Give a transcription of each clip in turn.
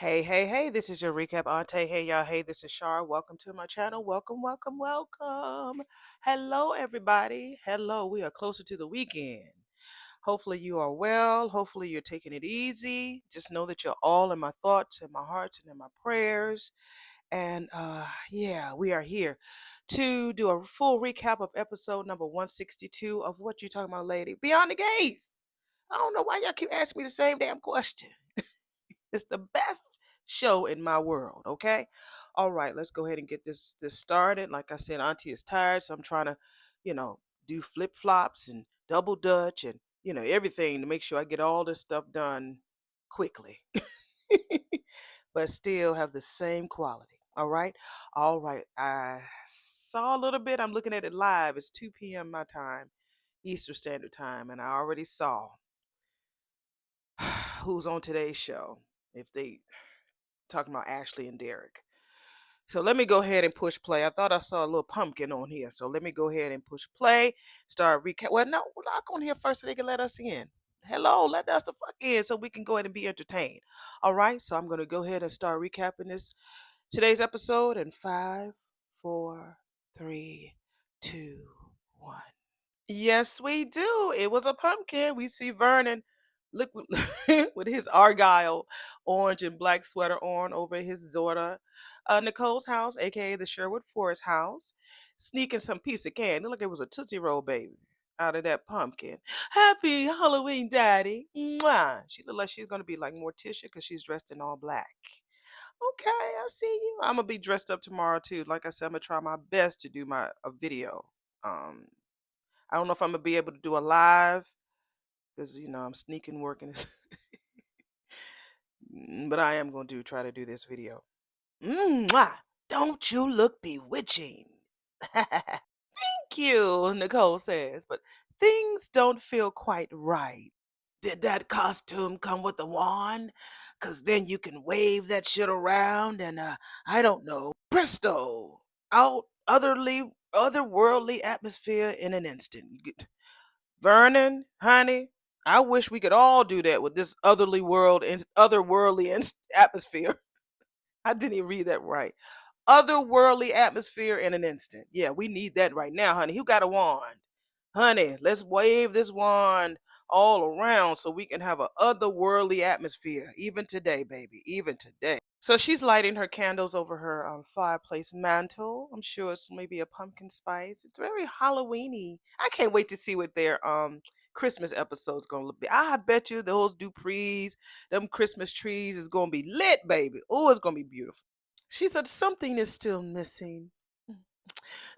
Hey, hey, hey, this is your recap Aunty. Hey, y'all. Hey, this is Shar. Welcome to my channel. Welcome, welcome, welcome. Hello, everybody. Hello. We are closer to the weekend. Hopefully, you are well. Hopefully, you're taking it easy. Just know that you're all in my thoughts, in my hearts, and in my prayers. And yeah, we are here to do a full recap of episode number 162 of What You Talking About, Lady? Beyond the Gaze. I don't know why y'all keep asking me the same damn question. It's the best show in my world, okay? All right, let's go ahead and get this started. Like I said, Auntie is tired, so I'm trying to, you know, do flip-flops and double dutch and, everything to make sure I get all this stuff done quickly. But still have the same quality. All right? All right. I saw a little bit. I'm looking at it live. It's 2 p.m. my time, Eastern Standard Time, and I already saw who's on today's show. If they talking about Ashley and Derek. So let me go ahead and push play. I thought I saw a little pumpkin on here. So let me go ahead and push play. Start recap. Well, no, we'll lock on here first so they can let us in. Hello, let us the fuck in so we can go ahead and be entertained. All right, so I'm gonna go ahead and start recapping this today's episode in 5, 4, 3, 2, 1. Yes, we do. It was a pumpkin. We see Vernon look with his argyle orange and black sweater on over his daughter Nicole's house, aka the Sherwood Forest house, sneaking some piece of candy. Look, it was a Tootsie Roll baby out of that pumpkin. Happy Halloween, Daddy. Mwah. She looked like she's gonna be like Morticia because she's dressed in all black. Okay, I see you. I'm gonna be dressed up tomorrow too. Like I said, I'm gonna try my best to do my a video. Um, I don't know if I'm gonna be able to do a live because I'm sneaking working, but I am gonna try to do this video. Mwah! Don't you look bewitching? Thank you, Nicole says, but things don't feel quite right. Did that costume come with a wand? Cause then you can wave that shit around and I don't know, presto, out otherworldly atmosphere in an instant. Vernon, honey, I wish we could all do that with this otherworldly atmosphere. I didn't even read that right. Otherworldly atmosphere in an instant. Yeah, we need that right now, honey. Who got a wand? Honey, let's wave this wand all around so we can have a otherworldly atmosphere. Even today, baby. Even today. So she's lighting her candles over her fireplace mantle. I'm sure it's maybe a pumpkin spice. It's very Halloweeny. I can't wait to see what their Christmas episode's gonna look like. I bet you those Duprees, them Christmas trees is gonna be lit, baby. Oh, it's gonna be beautiful. She said something is still missing.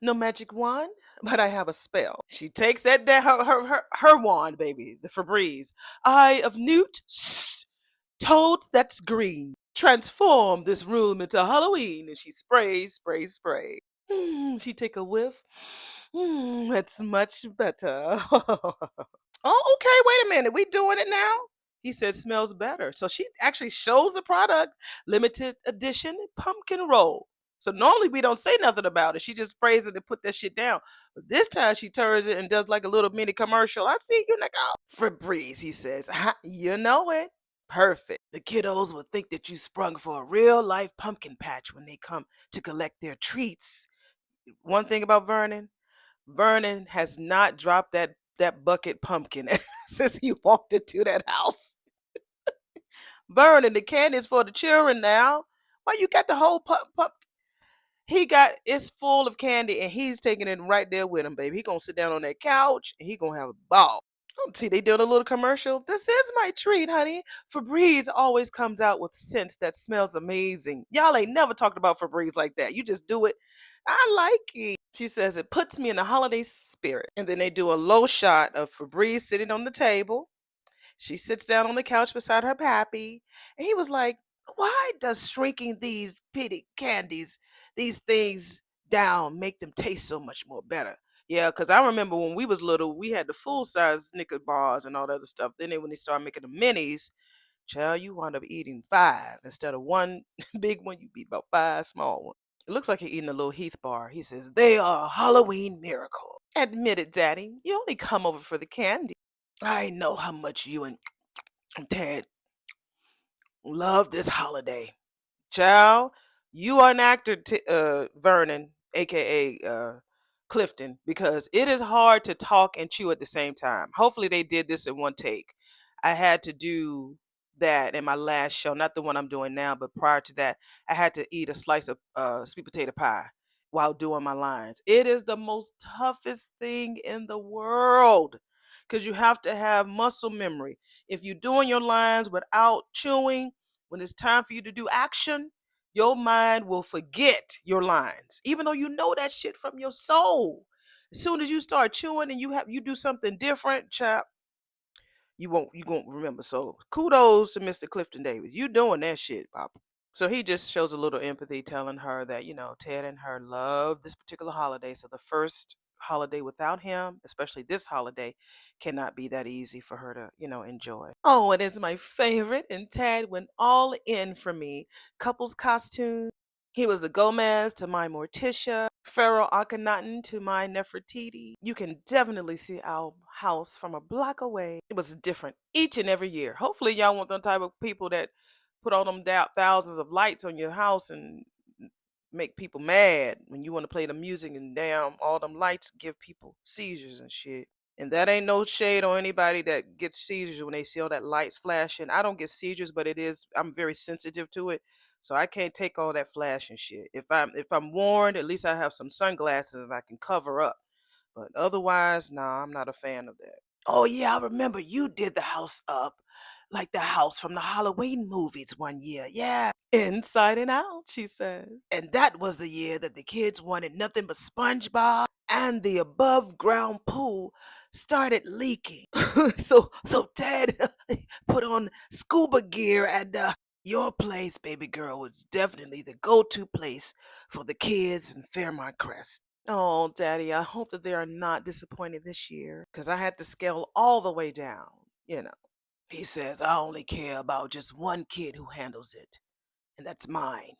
No magic wand, but I have a spell. She takes that down her wand, baby, the Febreze. Eye of Newt, toad that's green. Transform this room into Halloween. And she sprays, sprays, sprays. She take a whiff. That's much better. Oh, okay. Wait a minute. We doing it now? He said smells better. So she actually shows the product, limited edition pumpkin roll. So normally we don't say nothing about it. She just sprays it and put that shit down. But this time she turns it and does like a little mini commercial. I see you, nigga. Febreze, he says. You know it. Perfect. The kiddos will think that you sprung for a real life pumpkin patch when they come to collect their treats. One thing about Vernon has not dropped that bucket pumpkin since he walked into that house. Vernon, the candy is for the children now. Why you got the whole pump? He got it's full of candy and he's taking it right there with him, baby. He gonna sit down on that couch and he gonna have a ball. See, they doing a little commercial. This is my treat, honey. Febreze always comes out with scents that smells amazing. Y'all ain't never talked about Febreze like that. You just do it. I like it. She says it puts me in the holiday spirit. And then they do a low shot of Febreze sitting on the table. She sits down on the couch beside her pappy. And he was like, why does shrinking these pity candies, these things down, make them taste so much more better? Yeah, because I remember when we was little, we had the full size Snicker bars and all that other stuff. Then when they started making the minis, child, you wound up eating five instead of one big one. You eat about five small ones. It looks like you're eating a little Heath bar. He says they are a Halloween miracle. Admit it, Daddy. You only come over for the candy. I know how much you and Tad Love this holiday. Child, you are an actor, Vernon, aka Clifton, because it is hard to talk and chew at the same time. Hopefully, they did this in one take. I had to do that in my last show, not the one I'm doing now, but prior to that, I had to eat a slice of sweet potato pie while doing my lines. It is the most toughest thing in the world because you have to have muscle memory. If you're doing your lines without chewing, when it's time for you to do action, your mind will forget your lines, even though you know that shit from your soul. As soon as you start chewing and you do something different, chap, you won't remember. So kudos to Mr. Clifton Davis. You doing that shit, Papa. So he just shows a little empathy, telling her that, Ted and her love this particular holiday. So the first holiday without him, especially this holiday, cannot be that easy for her to, enjoy. Oh, it is my favorite. And Ted went all in for me. Couples costume. He was the Gomez to my Morticia, Pharaoh Akhenaten to my Nefertiti. You can definitely see our house from a block away. It was different each and every year. Hopefully, y'all want them type of people that put all them thousands of lights on your house and make people mad when you want to play the music and damn all them lights give people seizures and shit. And that ain't no shade on anybody that gets seizures when they see all that lights flashing. I don't get seizures, but I'm very sensitive to it. So I can't take all that flashing shit. If I'm warned, at least I have some sunglasses and I can cover up. But otherwise, nah, I'm not a fan of that. Oh yeah, I remember you did the house up like the house from the Halloween movies one year. Yeah. Inside and out, she said. And that was the year that the kids wanted nothing but SpongeBob and the above ground pool started leaking. So Ted put on scuba gear and your place, baby girl, was definitely the go-to place for the kids in Fairmont Crest. Oh, Daddy, I hope that they are not disappointed this year because I had to scale all the way down, you know. He says, I only care about just one kid who handles it, and that's mine.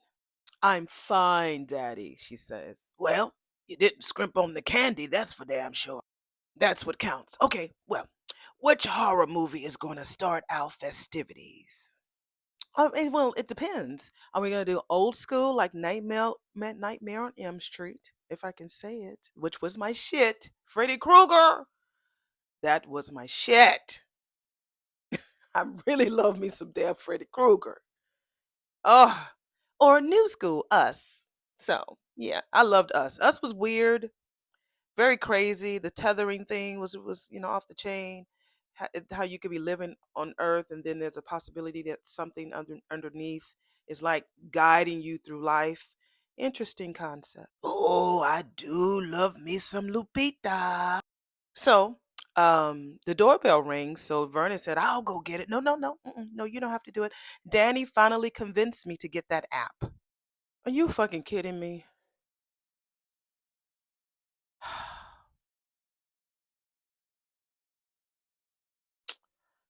I'm fine, Daddy, she says. Well, you didn't scrimp on the candy, that's for damn sure. That's what counts. Okay, well, which horror movie is going to start our festivities? Well, it depends. Are we gonna do old school like Nightmare on Elm Street, if I can say it, which was my shit. Freddy Krueger, that was my shit. I really love me some damn Freddy Krueger. Oh, or new school Us. So yeah, I loved Us. Us was weird, very crazy. The tethering thing was off the chain. How you could be living on Earth and then there's a possibility that something underneath is like guiding you through life. Interesting concept. Oh, I do love me some Lupita. So, the doorbell rings. So Vernon said, "I'll go get it." No, no, no, no. You don't have to do it. Danny finally convinced me to get that app. Are you fucking kidding me?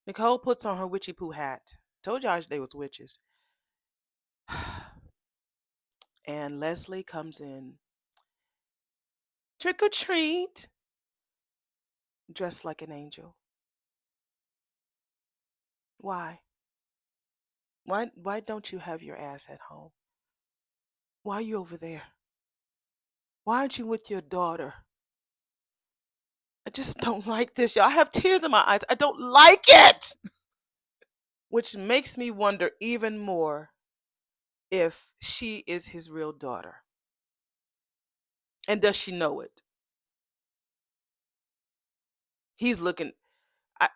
Nicole puts on her witchy poo hat. Told y'all they was witches. And Leslie comes in. Trick or treat. Dressed like an angel. Why? Why don't you have your ass at home? Why are you over there? Why aren't you with your daughter? I just don't like this, y'all. I have tears in my eyes. I don't like it. Which makes me wonder even more if she is his real daughter. And does she know it? He's looking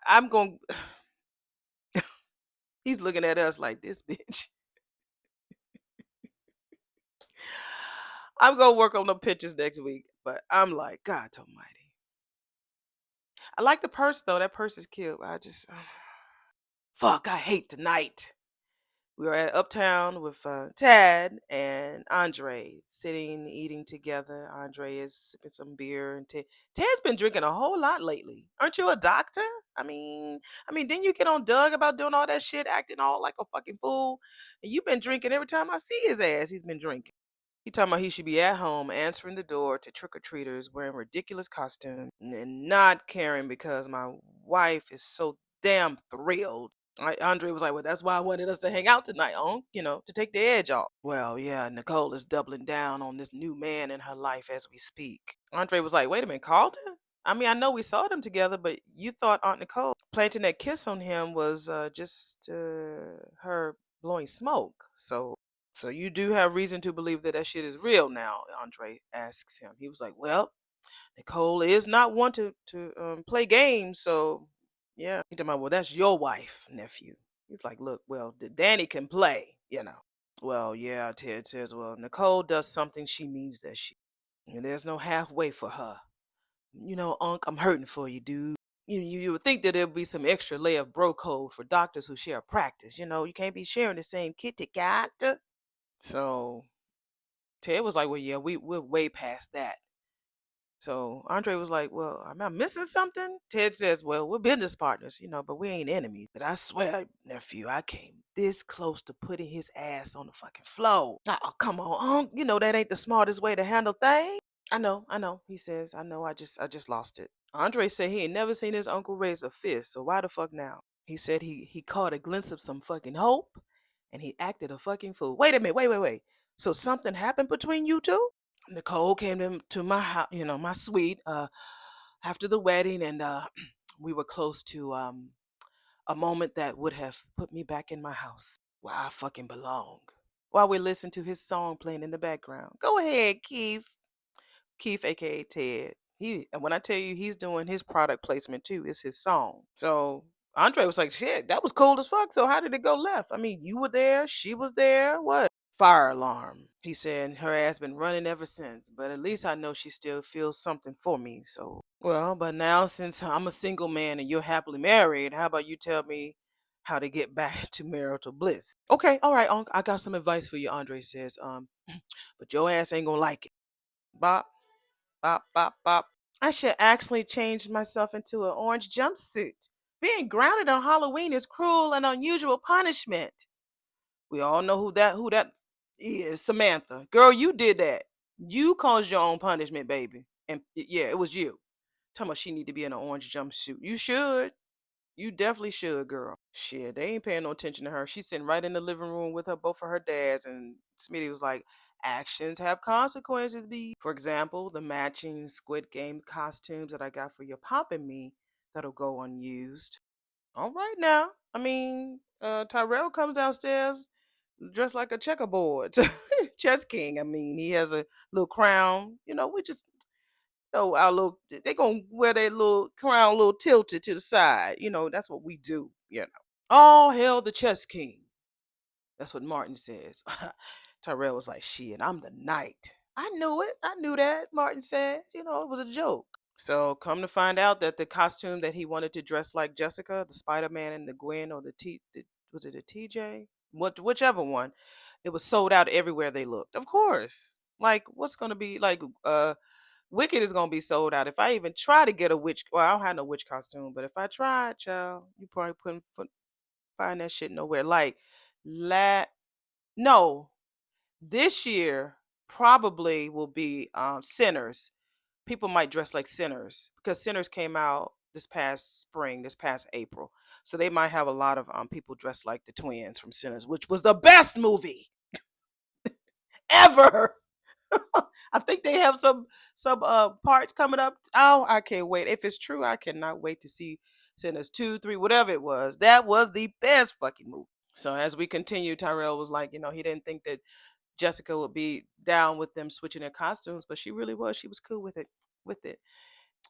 I'm going he's looking at us like this bitch. I'm gonna work on the pictures next week, but I'm like, God almighty. I like the purse though. That purse is cute. I just fuck, I hate tonight. We were at Uptown with Tad and Andre sitting eating together. Andre is sipping some beer, and Ted's been drinking a whole lot lately. Aren't you a doctor? Didn't you get on Doug about doing all that shit, acting all like a fucking fool? And you've been drinking every time I see his ass. He's been drinking. He talking about he should be at home answering the door to trick or treaters wearing ridiculous costumes and not caring because my wife is so damn thrilled. Andre was like, well, that's why I wanted us to hang out tonight, to take the edge off. Well, yeah, Nicole is doubling down on this new man in her life as we speak. Andre was like, wait a minute, Carlton? I mean, I know we saw them together, but you thought Aunt Nicole planting that kiss on him was just her blowing smoke. So you do have reason to believe that that shit is real now, Andre asks him. He was like, well, Nicole is not one to play games, so yeah. He's talking about, well, that's your wife, nephew. He's like, look, well, Danny can play. Well, yeah, Ted says, well, Nicole does something, she means that she. And there's no halfway for her. Unc, I'm hurting for you, dude. You would think that there'd be some extra layer of bro code for doctors who share practice. You can't be sharing the same kit together. So Ted was like, well, yeah, we're way past that. So Andre was like, well, am I missing something? Ted says, well, we're business partners, but we ain't enemies. But I swear, nephew, I came this close to putting his ass on the fucking floor. Oh, come on, Unc. That ain't the smartest way to handle things. I know, he says. I know, I just lost it. Andre said he ain't never seen his uncle raise a fist, so why the fuck now? He said he caught a glimpse of some fucking hope and he acted a fucking fool. Wait a minute, wait. So something happened between you two? Nicole came to my house, my suite, after the wedding, and we were close to a moment that would have put me back in my house where I fucking belong. While we listened to his song playing in the background. Go ahead, Keith. Keith, aka Ted. And when I tell you he's doing his product placement too, it's his song. So Andre was like, shit, that was cool as fuck. So how did it go left? I mean, you were there, she was there. What? Fire alarm. He said her ass been running ever since, but at least I know she still feels something for me. So, well, but now since I'm a single man and you're happily married, how about you tell me how to get back to marital bliss? Okay, all right, Unc, I got some advice for you. Andre says, but your ass ain't gonna like it. Bop, bop, bop, bop. I should actually change myself into an orange jumpsuit. Being grounded on Halloween is cruel and unusual punishment. We all know who that is, Samantha. Girl, you did that. You caused your own punishment, baby. And yeah, it was you. Talking about she need to be in an orange jumpsuit. You should. You definitely should, girl. Shit, they ain't paying no attention to her. She's sitting right in the living room with her both of her dads, and Smitty was like, actions have consequences, B. For example, the matching Squid Game costumes that I got for your pop and me that'll go unused. All right now. I mean, Tyrell comes downstairs dressed like a checkerboard. Chess king. I mean, he has a little crown. We just our little they gonna wear their little crown a little tilted to the side. That's what we do. All hail the chess king. That's what Martin says. Tyrell was like, shit, I'm the knight. I knew it. I knew that, Martin said. It was a joke. So come to find out that the costume that he wanted to dress like Jessica, the Spider-Man and the Gwen, or was it a TJ? Whichever one, it was sold out everywhere they looked. Of course. Like what's gonna be like Wicked is gonna be sold out. If I even try to get a witch, well, I don't have no witch costume, but if I tried, child, you probably couldn't find that shit nowhere. Like la no, this year probably will be Sinners. People might dress like Sinners because Sinners came out this past spring, this past April. So they might have a lot of people dressed like the twins from Sinners, which was the best movie ever. I think they have some parts coming up. Oh, I can't wait. If it's true, I cannot wait to see Sinners 2, 3, whatever it was. That was the best fucking movie. So as we continue, Tyrell was like, he didn't think that Jessica would be down with them switching their costumes, but she really was. She was cool with it. With it.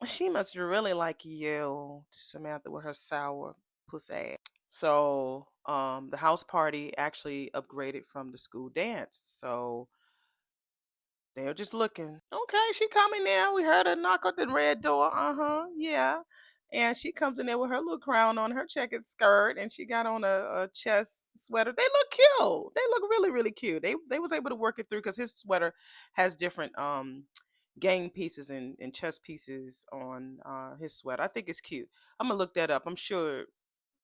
She must really like you, Samantha, with her sour pussy. So, the house party actually upgraded from the school dance. So they're just looking. Okay, she coming now. We heard her knock on the red door. Uh-huh. Yeah. And she comes in there with her little crown on, her checkered skirt, and she got on a chest sweater. They look cute. They look really, really cute. They was able to work it through because his sweater has different gang pieces and chest pieces on his sweater. I think it's cute. I'm gonna look that up. I'm sure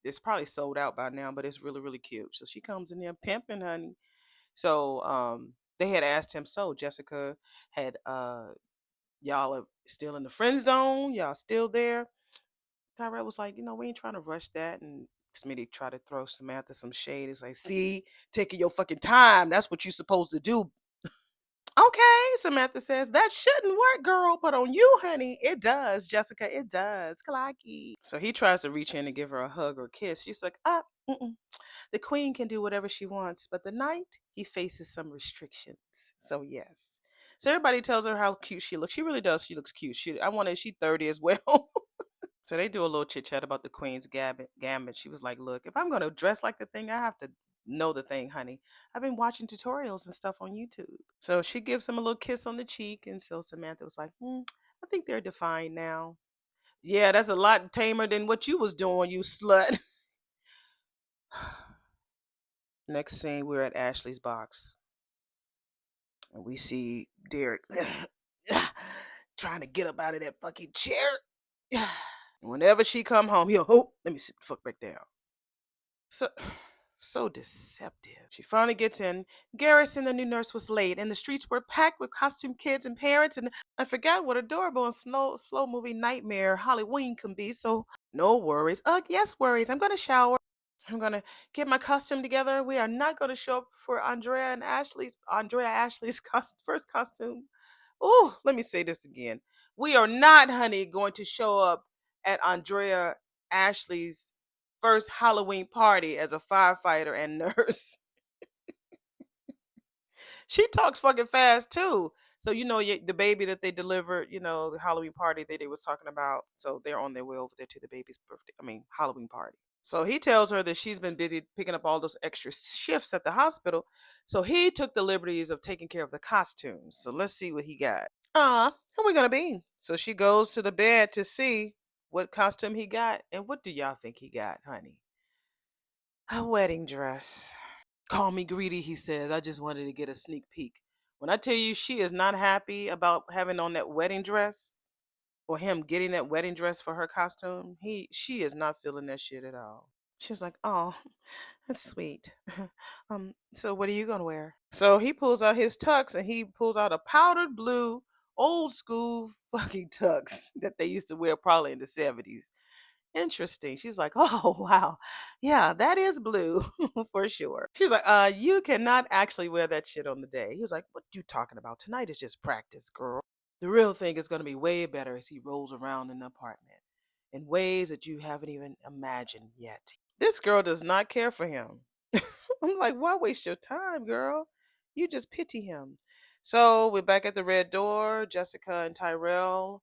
it's probably sold out by now, but it's really, really cute. So she comes in there pimping, honey. So they had asked him, so Jessica had y'all are still in the friend zone, y'all still there. Tyrell was like, we ain't trying to rush that, and Smitty tried to throw Samantha some shade. It's like, see, taking your fucking time. That's what you're supposed to do. Okay, Samantha says, that shouldn't work, girl, but on you, honey, it does, Jessica, it does. Clacky. So he tries to reach in and give her a hug or kiss. She's like, mm-mm. The queen can do whatever she wants, but the knight, he faces some restrictions. So yes. So everybody tells her how cute she looks. She really does. She looks cute. She 30 as well. So they do a little chit chat about the queen's gambit. She was like, look, if I'm gonna dress like the thing, I have to know the thing, honey. I've been watching tutorials and stuff on YouTube. So she gives him a little kiss on the cheek, and so Samantha was like, I think they're defined now. Yeah, that's a lot tamer than what you was doing, you slut. Next scene, we're at Ashley's box. And we see Derek trying to get up out of that fucking chair. Whenever she come home, he'll, let me sit the fuck back down. So, so deceptive. She finally gets in. Garrison, the new nurse, was late, and the streets were packed with costume kids and parents. And I forgot what adorable and slow movie nightmare Halloween can be. So no worries. Yes, worries. I'm gonna shower. I'm gonna get my costume together. We are not gonna show up for Andrea Ashley's first costume. Oh, let me say this again. We are not, honey, going to show up at Andrea Ashley's first Halloween party as a firefighter and nurse. She talks fucking fast too. So the baby that they delivered, the Halloween party that they was talking about. So they're on their way over there to the baby's birthday. I mean Halloween party. So he tells her that she's been busy picking up all those extra shifts at the hospital. So he took the liberties of taking care of the costumes. So let's see what he got. Who we gonna be? So she goes to the bed to see what costume he got. And what do y'all think he got, honey? A wedding dress. Call me greedy, he says. I just wanted to get a sneak peek. When I tell you she is not happy about having on that wedding dress or him getting that wedding dress for her costume, she is not feeling that shit at all. She was like, "Oh, that's sweet. So what are you gonna wear?" So he pulls out his tux and he pulls out a powdered blue, old school fucking tux that they used to wear probably in the 70s. Interesting. She's like, "Oh, wow. Yeah, that is blue for sure." She's like, you cannot actually wear that shit on the day." He was like, "What you talking about? Tonight is just practice, girl. The real thing is going to be way better," as he rolls around in the apartment in ways that you haven't even imagined yet. This girl does not care for him. I'm like, why waste your time, girl? You just pity him. So we're back at the red door. Jessica and Tyrell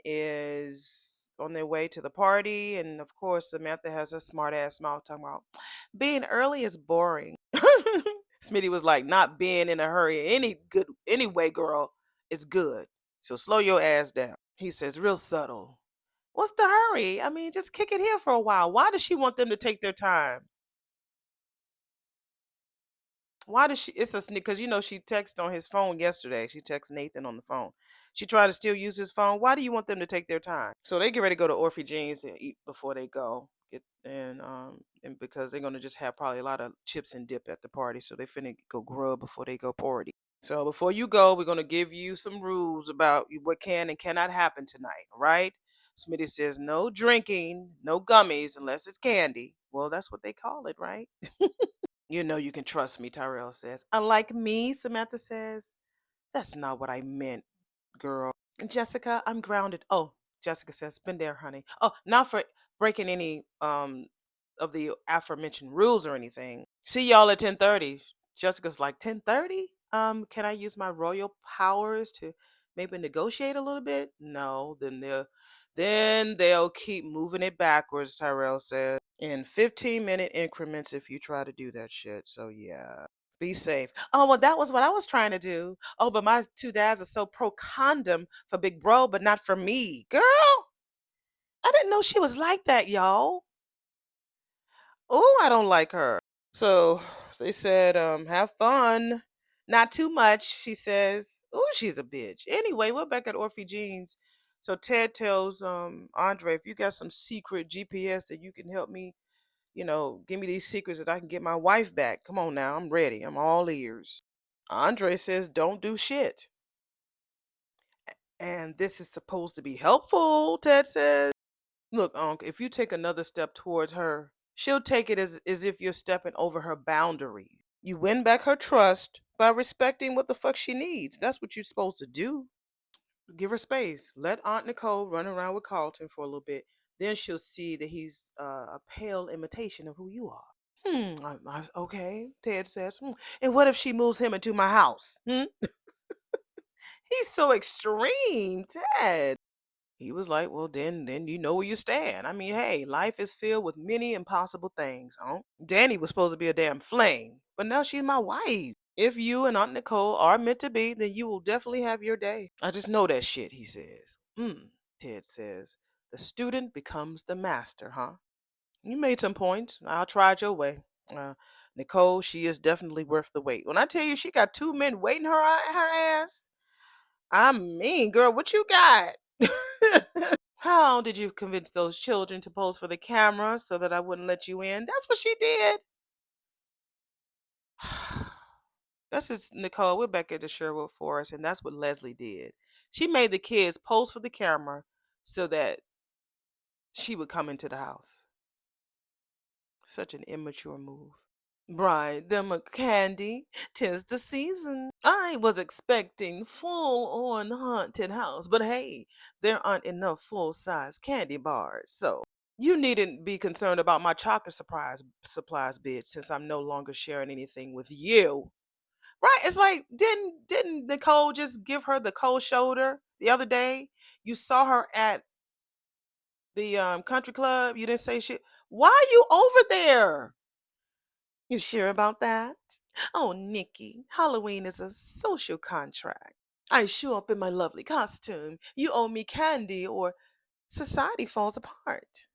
is on their way to the party, and of course Samantha has her smart ass mouth talking about being early is boring. Smitty was like, not being in a hurry anyway, girl, it's good. So slow your ass down. He says, real subtle. What's the hurry? I mean, just kick it here for a while. Why does she want them to take their time? Why does she? It's a sneak because she texted on his phone yesterday. She texted Nathan on the phone. She tried to still use his phone. Why do you want them to take their time? So they get ready to go to Orphy Jeans and eat before they go. And because they're gonna just have probably a lot of chips and dip at the party, so they finna go grub before they go party. So before you go, we're gonna give you some rules about what can and cannot happen tonight. All right? Smitty says no drinking, no gummies unless it's candy. Well, that's what they call it, right? You know you can trust me, Tyrell says. Unlike me, Samantha says. That's not what I meant, girl. Jessica, I'm grounded. Oh, Jessica says, been there, honey. Oh, not for breaking any of the aforementioned rules or anything. See y'all at 10:30. Jessica's like, 10:30? Can I use my royal powers to maybe negotiate a little bit? No, then they'll keep moving it backwards, Tyrell says. In 15-minute increments if you try to do that shit. So yeah. Be safe. Oh, well, that was what I was trying to do. Oh, but my two dads are so pro condom for Big Bro, but not for me. Girl, I didn't know she was like that, y'all. Oh, I don't like her. So they said, have fun. Not too much, she says. Oh, she's a bitch. Anyway, we're back at Orphy Jeans. So Ted tells Andre, if you got some secret GPS that you can help me, give me these secrets that I can get my wife back. Come on now, I'm ready. I'm all ears. Andre says, don't do shit. And this is supposed to be helpful, Ted says. Look, Unc, if you take another step towards her, she'll take it as if you're stepping over her boundaries. You win back her trust by respecting what the fuck she needs. That's what you're supposed to do. Give her space. Let Aunt Nicole run around with Carlton for a little bit. Then she'll see that he's a pale imitation of who you are. Okay, Ted says. And what if she moves him into my house? He's so extreme, Ted. He was like, well, then you know where you stand. I mean, hey, life is filled with many impossible things. Danny was supposed to be a damn flame, but now she's my wife. If you and Aunt Nicole are meant to be, then you will definitely have your day. I just know that shit, he says. Ted says. The student becomes the master, huh? You made some points. I'll try it your way. Uh, Nicole, she is definitely worth the wait. When I tell you she got two men waiting her ass, I mean, girl, what you got? How did you convince those children to pose for the camera so that I wouldn't let you in? That's what she did. That's just Nicole. We're back at the Sherwood Forest, and that's what Leslie did. She made the kids pose for the camera so that she would come into the house. Such an immature move. Bride them a candy, 'tis the season. I was expecting full on haunted house, but hey, there aren't enough full size candy bars, so you needn't be concerned about my chocolate surprise supplies, bitch, since I'm no longer sharing anything with you. Right? It's like didn't Nicole just give her the cold shoulder the other day? You saw her at the country club. You didn't say shit. Why are you over there? You sure about that? Oh, Nikki, Halloween is a social contract. I show up in my lovely costume. You owe me candy or society falls apart.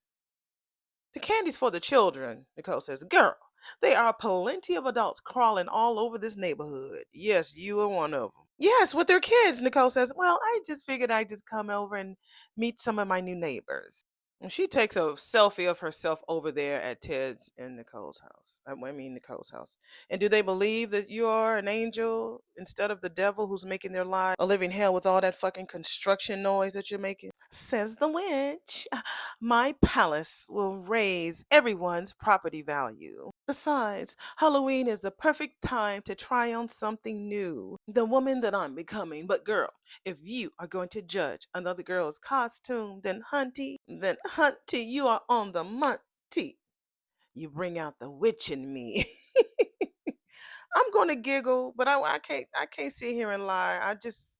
The candy's for the children, Nicole says. Girl, there are plenty of adults crawling all over this neighborhood. Yes, you are one of them. Yes, with their kids, Nicole says. Well, I just figured I'd just come over and meet some of my new neighbors. And she takes a selfie of herself over there at Ted's and Nicole's house. I mean, Nicole's house. And do they believe that you are an angel instead of the devil who's making their lives a living hell with all that fucking construction noise that you're making? Says the witch. My palace will raise everyone's property value. Besides, Halloween is the perfect time to try on something new. The woman that I'm becoming. But girl, if you are going to judge another girl's costume, then hunty, you are on the munty. You bring out the witch in me. I'm gonna giggle, but I can't sit here and lie. I just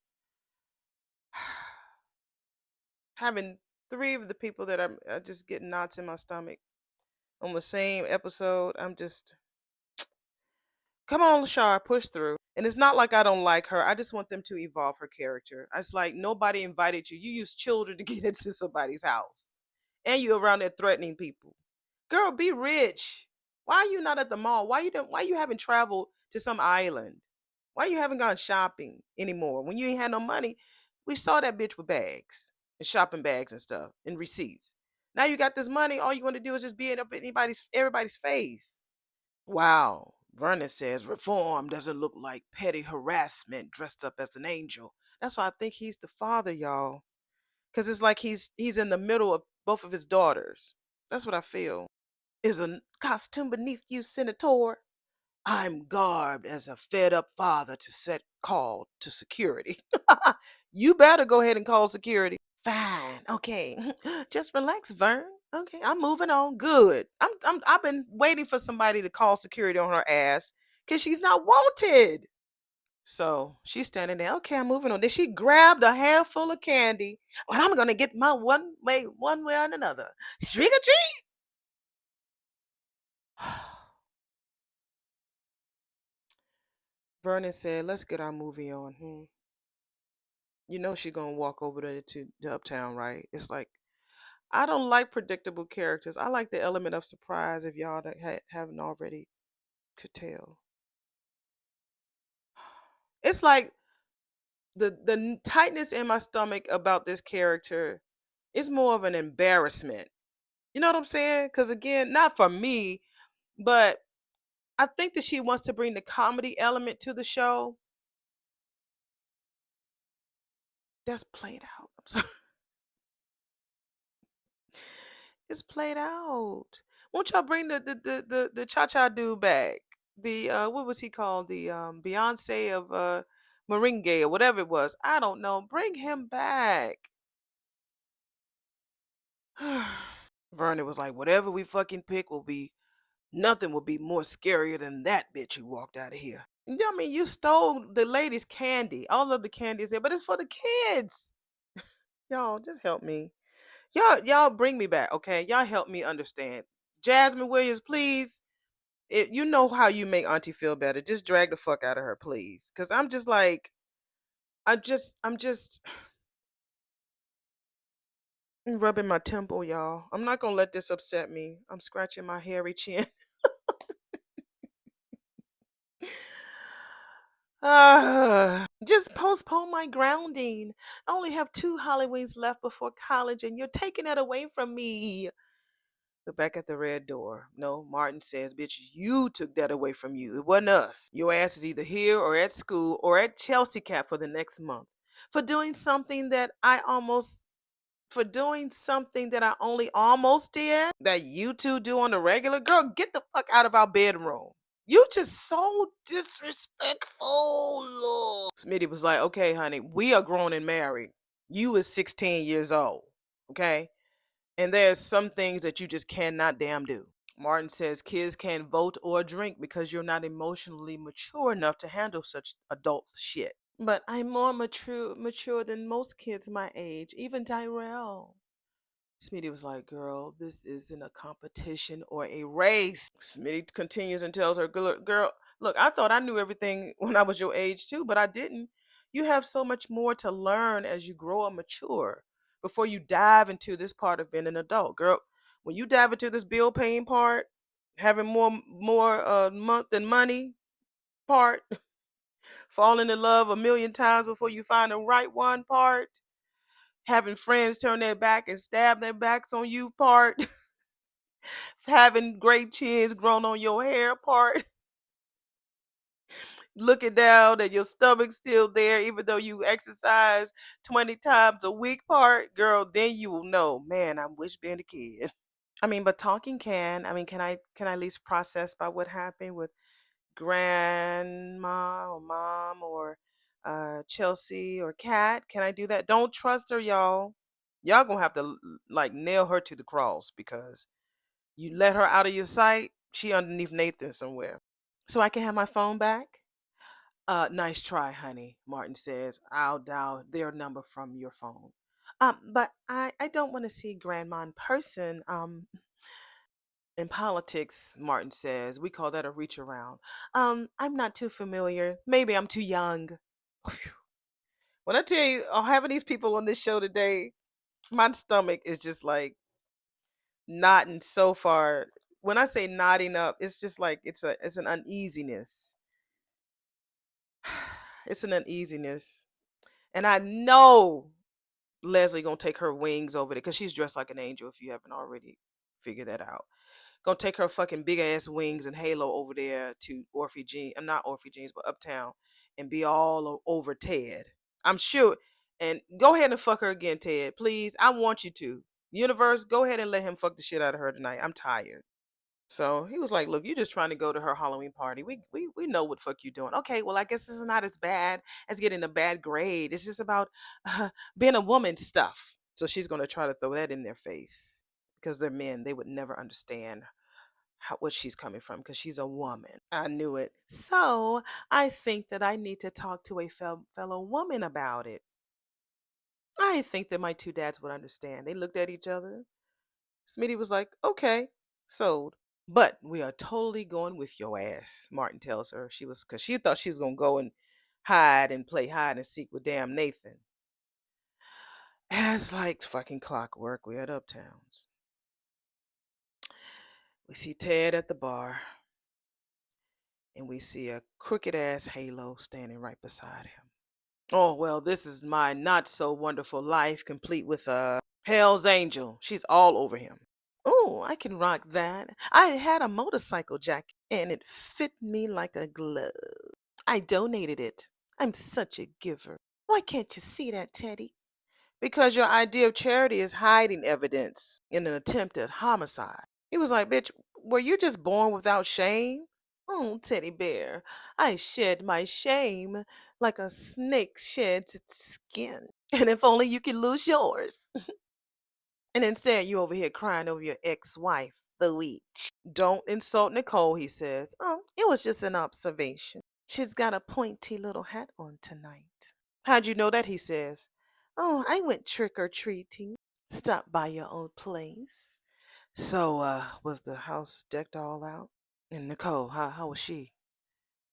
having three of the people that I just getting knots in my stomach on the same episode. I'm just come on, Shar, push through. And it's not like I don't like her. I just want them to evolve her character. It's like nobody invited you. You use children to get into somebody's house. And you around there threatening people. Girl, be rich. Why are you not at the mall? Why you haven't traveled to some island? Why you haven't gone shopping anymore? When you ain't had no money, we saw that bitch with bags and shopping bags and stuff and receipts. Now you got this money, all you want to do is just be up in everybody's face. Wow. Vernon says reform doesn't look like petty harassment dressed up as an angel. That's why I think he's the father, y'all. Because it's like he's in the middle of both of his daughters. That's what I feel. Is a costume beneath you, Senator? I'm garbed as a fed up father to set call to security. You better go ahead and call security. Fine. Okay. Just relax, Vern. Okay, I'm moving on. Good. I've been waiting for somebody to call security on her ass because she's not wanted. So she's standing there. Okay, I'm moving on. Then she grabbed a handful of candy. Well, I'm gonna get my one way or another. Trick or treat. Vernon said, "Let's get our movie on." You know she gonna walk over there to the uptown, right? It's like I don't like predictable characters. I like the element of surprise. If y'all haven't already could tell, it's like the tightness in my stomach about this character is more of an embarrassment. You know what I'm saying? Because again, not for me, but I think that she wants to bring the comedy element to the show. That's played out. I'm sorry. It's played out. Won't y'all bring the cha cha dude back? The what was he called? The Beyonce of Merengue or whatever it was. I don't know. Bring him back. Vernon was like, whatever we fucking pick will be nothing will be more scarier than that bitch who walked out of here. Yeah, I mean, you stole the lady's candy. All of the candy is there, but it's for the kids. Y'all, just help me. Y'all bring me back, okay? Y'all help me understand. Jasmine Williams, please. You know how you make Auntie feel better. Just drag the fuck out of her, please. Cause I'm just like, I'm just rubbing my temple, y'all. I'm not gonna let this upset me. I'm scratching my hairy chin. Just postpone my grounding. I only have 2 Halloweens left before college, and you're taking it away from me. But back at the red door. No, Martin says, bitch, you took that away from you. It wasn't us. Your ass is either here or at school or at Chelsea Cat for the next month. For doing something that I almost for doing something that I only almost did that you two do on the regular. Girl, get the fuck out of our bedroom. You just so disrespectful. Lord. Smitty was like, okay, honey, we are grown and married. You is 16 years old. Okay? And there's some things that you just cannot damn do. Martin says kids can't vote or drink because you're not emotionally mature enough to handle such adult shit. But I'm more mature than most kids my age, even Tyrell. Smitty was like, girl, this isn't a competition or a race. Smitty continues and tells her, girl, look, I thought I knew everything when I was your age too, but I didn't. You have so much more to learn as you grow and mature before you dive into this part of being an adult. Girl, when you dive into this bill paying part, having more month than money part, falling in love a million times before you find the right one part, having friends turn their back and stab their backs on you part, having great chins grown on your hair part, looking down and your stomach's still there even though you exercise 20 times a week part, girl, then you will know, man, I wish being a kid. I mean, but talking can. I mean, can I at least process by what happened with grandma or mom or Chelsea or Kat? Can I do that? Don't trust her, y'all. Y'all gonna have to like nail her to the cross because you let her out of your sight. She underneath Nathan somewhere. So I can have my phone back. Nice try, honey. Martin says. I'll dial their number from your phone. But I don't want to see grandma in person. In politics, Martin says, we call that a reach around. I'm not too familiar. Maybe I'm too young. When I tell you, having these people on this show today, my stomach is just like knotting so far. When I say knotting up, it's just like it's an uneasiness. It's an uneasiness. And I know Leslie gonna take her wings over there because she's dressed like an angel if you haven't already figured that out. Gonna take her fucking big ass wings and halo over there to Orphe Jean, not Orphe Jeans, but Uptown, and be all over Ted. I'm sure. And go ahead and fuck her again, Ted. Please. I want you to. Universe, go ahead and let him fuck the shit out of her tonight. I'm tired. So he was like, look, you're just trying to go to her Halloween party. We know what fuck you doing. Okay, well, I guess this is not as bad as getting a bad grade. It's just about being a woman stuff. So she's going to try to throw that in their face because they're men. They would never understand what she's coming from because she's a woman. I knew it. So I think that I need to talk to a fellow woman about it. I think that my two dads would understand. They looked at each other. Smitty was like, okay, sold. But we are totally going with your ass, Martin tells her. Because she thought she was going to go and hide and play hide and seek with damn Nathan. As like fucking clockwork, we're at Uptowns. We see Ted at the bar. And we see a crooked ass halo standing right beside him. Oh, well, this is my not so wonderful life, complete with a Hell's Angel. She's all over him. Oh, I can rock that. I had a motorcycle jacket and it fit me like a glove. I donated it. I'm such a giver. Why can't you see that, Teddy? because your idea of charity is hiding evidence in an attempt at homicide. He was like, bitch, were you just born without shame? Oh, teddy bear, I shed my shame like a snake sheds its skin. And if only you could lose yours. And instead, you over here crying over your ex-wife, the witch. Don't insult Nicole, he says. Oh, it was just an observation. She's got a pointy little hat on tonight. How'd you know that? He says. Oh, I went trick or treating. Stopped by your old place. So, was the house decked all out? And Nicole, how was she?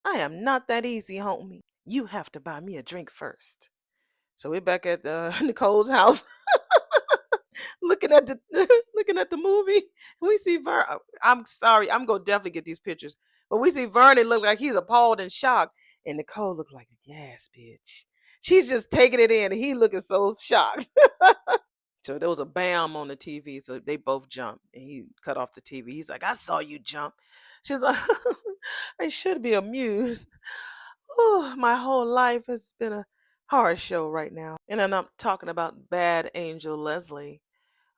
I am not that easy, homie. You have to buy me a drink first. So we're back at Nicole's house. looking at the looking at the movie. We see I'm sorry, I'm gonna definitely get these pictures. But we see Vernon look like he's appalled and shocked, and Nicole look like, yes, bitch. She's just taking it in, and he looking so shocked. So there was a bam on the TV, so they both jumped, and he cut off the TV. He's like, I saw you jump. She's like, I should be amused. Oh, my whole life has been a horror show right now. And then I'm talking about bad angel Leslie.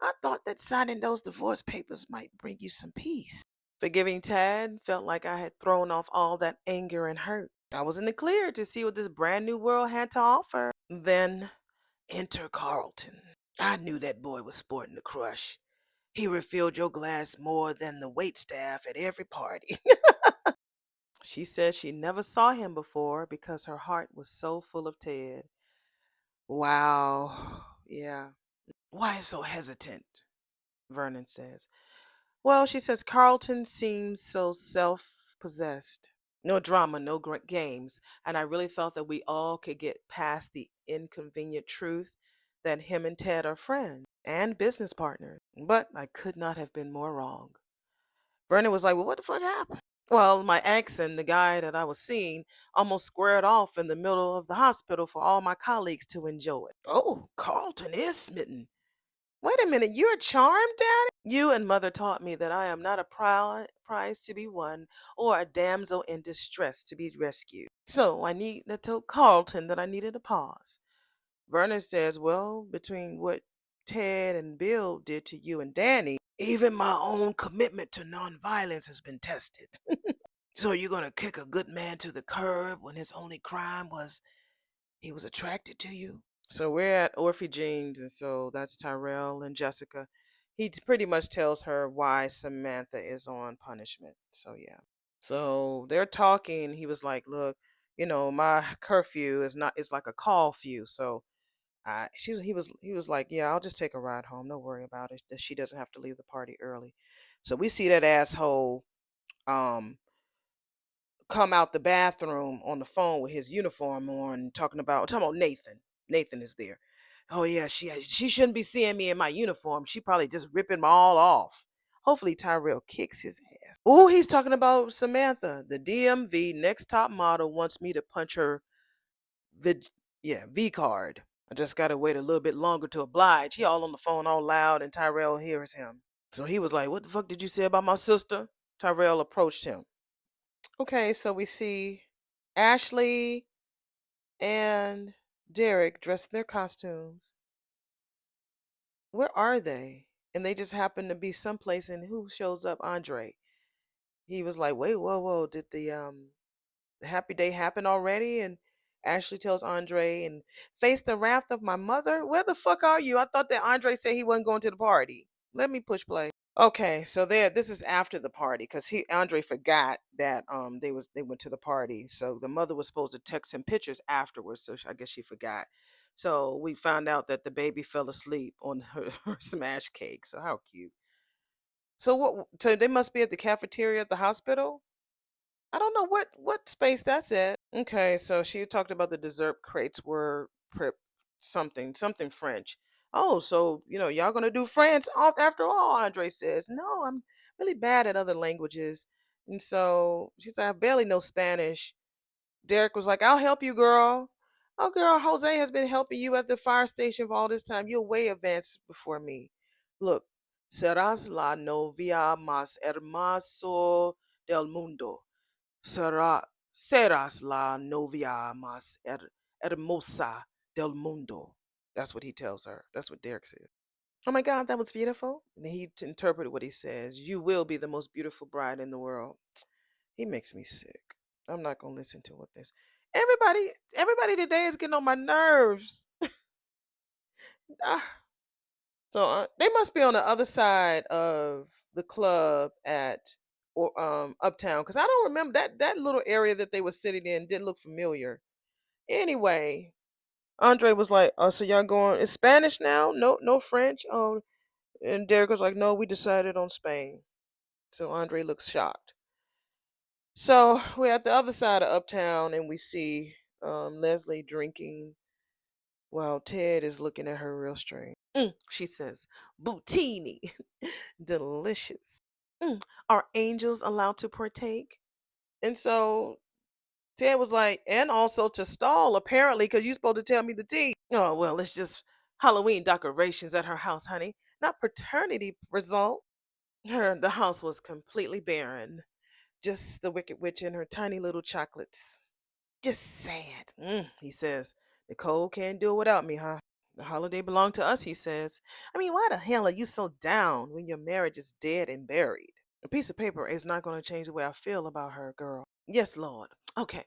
I thought that signing those divorce papers might bring you some peace. Forgiving Tad felt like I had thrown off all that anger and hurt. I was in the clear to see what this brand new world had to offer. Then enter Carlton. I knew that boy was sporting a crush. He refilled your glass more than the wait staff at every party. She said she never saw him before because her heart was so full of Ted. Wow. Yeah. Why so hesitant? Vernon says. Well, she says Carlton seems so self possessed. No drama, no games. And I really felt that we all could get past the inconvenient truth that him and Ted are friends and business partners. But I could not have been more wrong. Vernon was like, well, what the fuck happened? Well, my ex and the guy that I was seeing almost squared off in the middle of the hospital for all my colleagues to enjoy. Oh, Carlton is smitten. Wait a minute, you're charmed, Daddy? You and Mother taught me that I am not a prize to be won or a damsel in distress to be rescued. So I need to tell Carlton that I needed a pause. Vernon says, well, between what Ted and Bill did to you and Danny, even my own commitment to nonviolence has been tested. So you're going to kick a good man to the curb when his only crime was he was attracted to you? So we're at Orphe Jeans, and so that's Tyrell and Jessica. Pretty much tells her why Samantha is on punishment. So yeah. So they're talking. He was like, "Look, my curfew is not. It's like a call few. So he was like, yeah, I'll just take a ride home. Don't worry about it. That she doesn't have to leave the party early." So we see that asshole um come out the bathroom on the phone with his uniform on, talking about Nathan. Nathan is there. Oh yeah, she shouldn't be seeing me in my uniform. She probably just ripping me all off. Hopefully Tyrell kicks his ass. Oh, he's talking about Samantha. The DMV next top model wants me to punch her V V card. I just gotta wait a little bit longer to oblige. He all on the phone all loud and Tyrell hears him. So he was like, what the fuck did you say about my sister? Tyrell approached him. Okay, so we see Ashley and Derek dressed in their costumes. Where are they? And they just happen to be someplace, and who shows up? Andre. He was like, wait, whoa, whoa, did the happy day happen already? And Ashley tells Andre, and face the wrath of my mother. Where the fuck are you? I thought that Andre said he wasn't going to the party. Let me push play. Okay, so this is after the party because he Andre forgot that they went to the party. So the mother was supposed to text him pictures afterwards, so I guess she forgot. So we found out that the baby fell asleep on her smash cake. So how cute. So what? So they must be at the cafeteria at the hospital. I don't know what space that's at. Okay, so she talked about the dessert crates were prep something French. Oh, so y'all gonna do French off after all? Andre says, no, I'm really bad at other languages, and so she said, I barely know Spanish. Derek was like, I'll help you, girl. Oh, girl, Jose has been helping you at the fire station for all this time. You're way advanced before me. Look, serás la novia más hermoso del mundo. Serás la novia más hermosa del mundo. That's what he tells her. That's what Derek says. Oh my God, that was beautiful. And he interpreted what he says. You will be the most beautiful bride in the world. He makes me sick. I'm not gonna listen to what this. Everybody today is getting on my nerves. Ah, so they must be on the other side of the club at or uptown because I don't remember that little area that they were sitting in didn't look familiar. Anyway, Andre was like, "Oh, so y'all going? It's Spanish now? No, no French." Oh, and Derek was like, "No, we decided on Spain." So Andre looks shocked. So we're at the other side of uptown, and we see Leslie drinking while Ted is looking at her real strange. She says, "Boutini, delicious. Are angels allowed to partake?" And so Ted was like, "And also to stall, apparently, because you're supposed to tell me the tea." Oh, well, it's just Halloween decorations at her house, honey. Not paternity result. The house was completely barren. Just the Wicked Witch and her tiny little chocolates. Just sad. He says, "Nicole can't do it without me, huh? The holiday belonged to us," he says. "I mean, why the hell are you so down when your marriage is dead and buried? A piece of paper is not going to change the way I feel about her, girl." "Yes, Lord. Okay.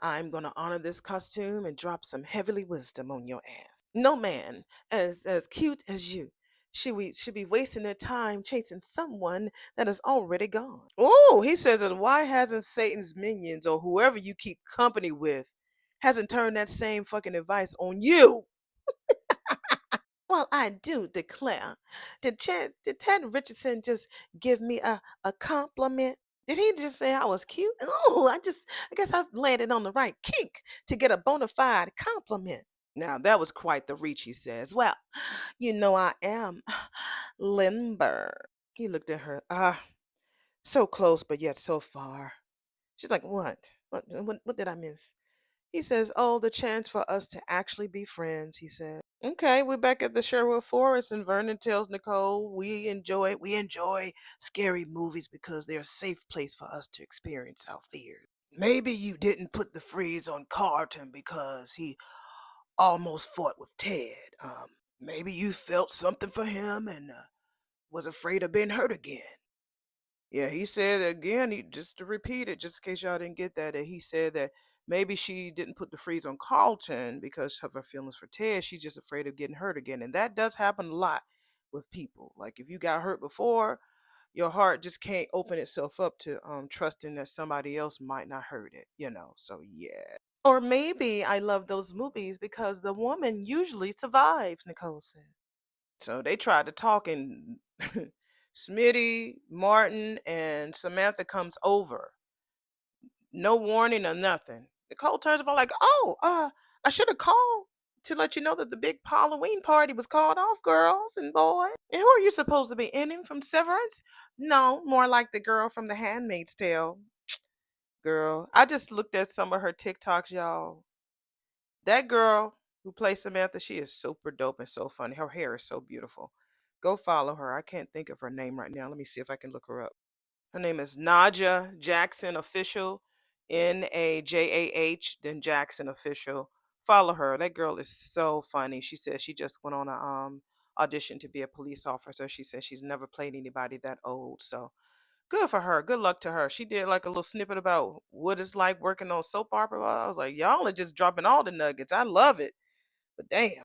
I'm going to honor this costume and drop some heavenly wisdom on your ass. No man as cute as you should be wasting their time chasing someone that is already gone." Oh, he says that why hasn't Satan's minions or whoever you keep company with hasn't turned that same fucking advice on you? Well, I do declare. Did Ted Richardson just give me a compliment? Did he just say I was cute? Oh, I guess I've landed on the right kink to get a bona fide compliment. Now that was quite the reach, he says. Well, you know I am limber. He looked at her. So close, but yet so far. She's like, what? What did I miss? He says, oh, the chance for us to actually be friends, he said. Okay, we're back at the Sherwood Forest, and Vernon tells Nicole we enjoy scary movies because they're a safe place for us to experience our fears. Maybe you didn't put the freeze on Carlton because he almost fought with Ted. Maybe you felt something for him and was afraid of being hurt again. Yeah, he said again, just to repeat it, just in case y'all didn't get that, that he said that maybe she didn't put the freeze on Carlton because of her feelings for Ted. She's just afraid of getting hurt again. And that does happen a lot with people. Like if you got hurt before, your heart just can't open itself up to trusting that somebody else might not hurt it. So yeah. Or maybe I love those movies because the woman usually survives, Nicole said. So they tried to talk, and Smitty, Martin, and Samantha comes over. No warning or nothing. Nicole turns around like, "Oh, I should have called to let you know that the big Halloween party was called off, girls and boys. And who are you supposed to be? Ending from Severance? No, more like the girl from The Handmaid's Tale. Girl, I just looked at some of her TikToks, y'all. That girl who plays Samantha, she is super dope and so funny. Her hair is so beautiful. Go follow her. I can't think of her name right now. Let me see if I can look her up. Her name is Naja Jackson Official, Najah, then Jackson Official. Follow her. That girl is so funny. She says she just went on a audition to be a police officer. She says she's never played anybody that old. So good for her. Good luck to her. She did like a little snippet about what it's like working on soap opera. I was like, y'all are just dropping all the nuggets. I love it. But damn.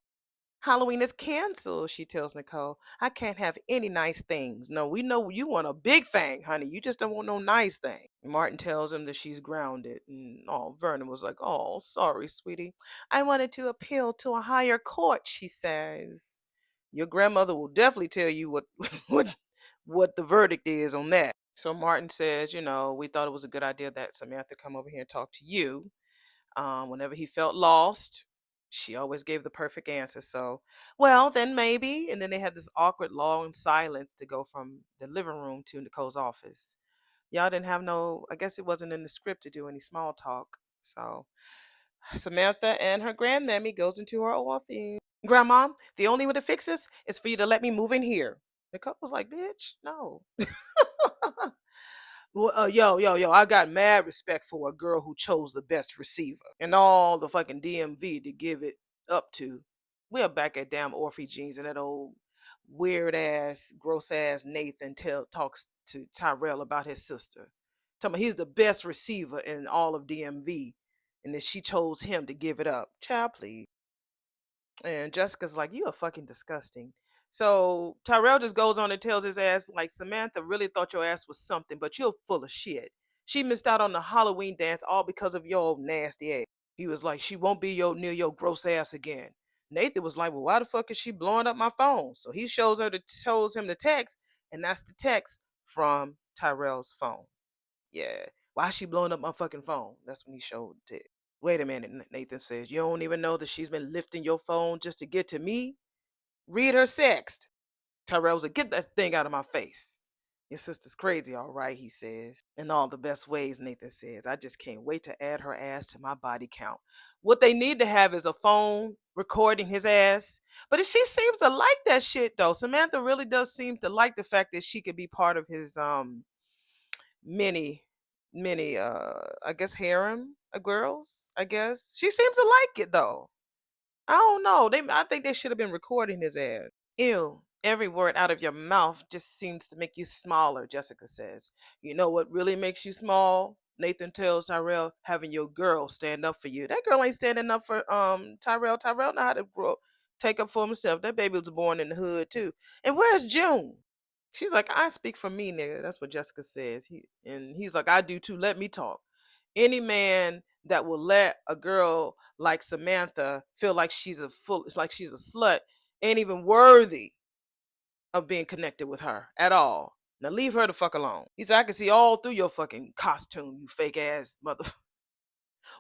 Halloween is canceled, she tells Nicole. I can't have any nice things. No, we know you want a big thing, honey. You just don't want no nice thing. Martin tells him that she's grounded. And Vernon was like, oh, sorry, sweetie. I wanted to appeal to a higher court, she says. Your grandmother will definitely tell you what what the verdict is on that. So Martin says, we thought it was a good idea that Samantha come over here and talk to you. Whenever he felt lost, she always gave the perfect answer. So, well, then maybe. And then they had this awkward, long silence to go from the living room to Nicole's office. Y'all didn't have no, I guess it wasn't in the script to do any small talk. So Samantha and her grandmammy goes into her office. Grandma, the only way to fix this is for you to let me move in here. Nicole was like, bitch, no. Well, yo, I got mad respect for a girl who chose the best receiver and all the fucking DMV to give it up to. We're back at damn Orphe Jeans and that old weird ass, gross ass Nathan talks to Tyrell about his sister. Tell me he's the best receiver in all of DMV, and that she chose him to give it up. Child, please. And Jessica's like, you are fucking disgusting. So Tyrell just goes on and tells his ass, like, Samantha really thought your ass was something, but you're full of shit. She missed out on the Halloween dance all because of your old nasty ass. He was like, she won't be near your gross ass again. Nathan was like, well, why the fuck is she blowing up my phone? So he shows him the text, and that's the text from Tyrell's phone. Yeah. Why is she blowing up my fucking phone? That's when he showed it. Wait a minute, Nathan says. You don't even know that she's been lifting your phone just to get to me? Read her sext. Tyrell was like, get that thing out of my face. Your sister's crazy, all right, he says. In all the best ways, Nathan says. I just can't wait to add her ass to my body count. What they need to have is a phone recording his ass. But she seems to like that shit, though. Samantha really does seem to like the fact that she could be part of his many, many, I guess, harem of girls, I guess. She seems to like it, though. I don't know. I think they should have been recording his ass. Ew. Every word out of your mouth just seems to make you smaller, Jessica says. You know what really makes you small? Nathan tells Tyrell, having your girl stand up for you. That girl ain't standing up for Tyrell. Tyrell know how to take up for himself. That baby was born in the hood too. And where's June? She's like, I speak for me, nigga. That's what Jessica says. He's like, I do too. Let me talk. Any man that will let a girl like Samantha feel like it's like she's a slut, ain't even worthy of being connected with her at all. Now leave her the fuck alone. He said, I can see all through your fucking costume, you fake ass mother.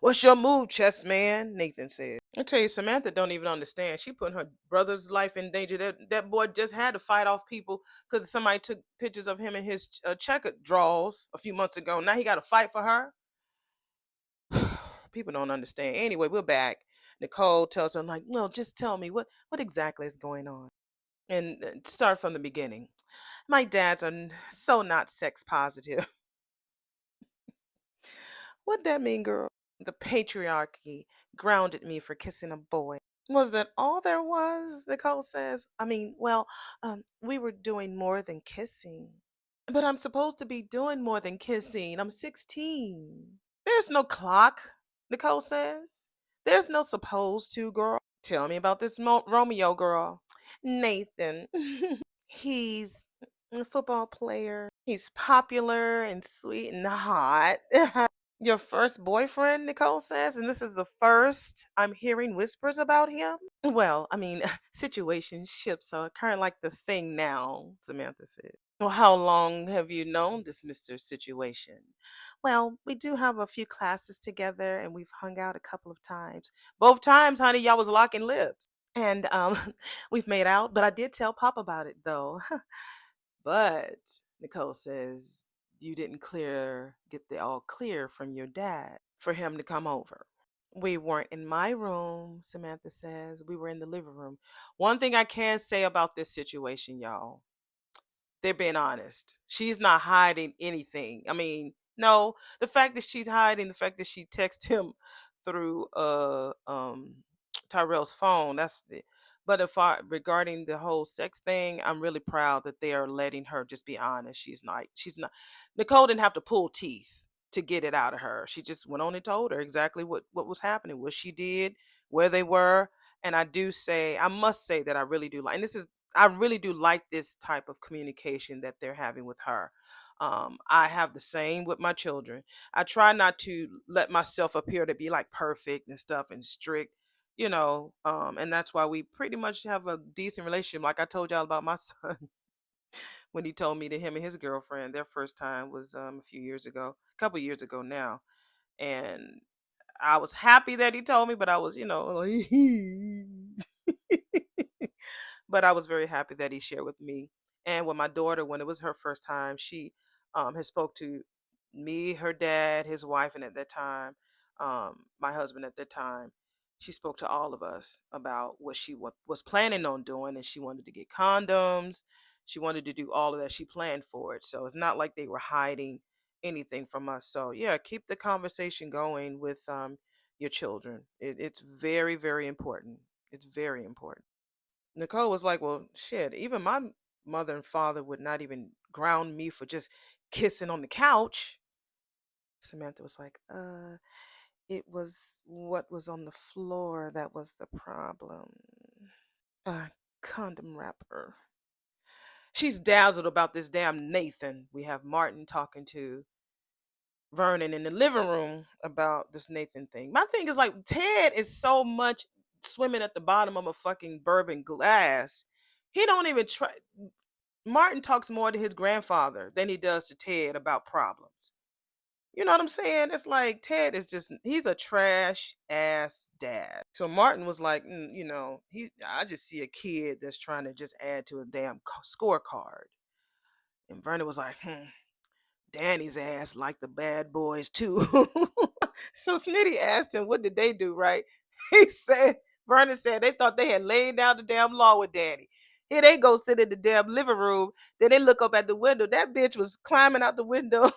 What's your move, chess man? Nathan said. I tell you, Samantha don't even understand. She putting her brother's life in danger. That boy just had to fight off people because somebody took pictures of him in his checkered draws a few months ago. Now he got to fight for her. People don't understand. Anyway, we're back. Nicole tells him, like, no, just tell me what exactly is going on. And start from the beginning. My dads are so not sex positive. What that mean, girl? The patriarchy grounded me for kissing a boy. Was that all there was? Nicole says. I mean, well, we were doing more than kissing. But I'm supposed to be doing more than kissing. I'm 16. There's no clock, Nicole says. There's no supposed to, girl. Tell me about this Romeo girl. Nathan. He's a football player. He's popular and sweet and hot. Your first boyfriend, Nicole says, and this is the first I'm hearing whispers about him? Well, I mean, situationships are kind of like the thing now, Samantha said. Well, how long have you known this Mr. Situation? Well, we do have a few classes together and we've hung out a couple of times. Both times, honey, y'all was locking lips. And we've made out, but I did tell Pop about it though. But Nicole says you didn't get the all clear from your dad for him to come over. We weren't in my room, Samantha says. We were in the living room. One thing I can say about this situation, y'all, they're being honest. She's not hiding anything. I mean, no, the fact that she's hiding, the fact that she texted him through Tyrell's phone, that's the but if I regarding the whole sex thing, I'm really proud that they are letting her just be honest. She's not Nicole didn't have to pull teeth to get it out of her. She just went on and told her exactly what was happening, what she did, where they were. And I must say that I really do like, and this is I really do like this type of communication that they're having with her. I have the same with my children. I try not to let myself appear to be like perfect and stuff and strict, and that's why we pretty much have a decent relationship. Like I told y'all about my son when he told me that him and his girlfriend, their first time was a few years ago, a couple years ago now, and I was happy that he told me, but I was, like, but I was very happy that he shared with me. And with my daughter, when it was her first time, she has spoke to me, her dad, his wife, and at that time, my husband at that time. She spoke to all of us about what she was planning on doing, and she wanted to get condoms. She wanted to do all of that. She planned for it, so it's not like they were hiding anything from us. So yeah, keep the conversation going with your children. It's very, very important. It's very important. Nicole was like, well, shit, even my mother and father would not even ground me for just kissing on the couch. Samantha was like, it was what was on the floor that was the problem. A condom wrapper. She's dazzled about this damn Nathan. We have Martin talking to Vernon in the living room about this Nathan thing. My thing is like Ted is so much swimming at the bottom of a fucking bourbon glass. He don't even try. Martin talks more to his grandfather than he does to Ted about problems. You know what I'm saying? It's like Ted is just he's a trash ass dad. So Martin was like, I just see a kid that's trying to just add to a damn scorecard. And Vernon was like, Danny's ass like the bad boys too. So Smitty asked him, what did they do, right? He said, Vernon said they thought they had laid down the damn law with Danny. Here they go sit in the damn living room. Then they look up at the window. That bitch was climbing out the window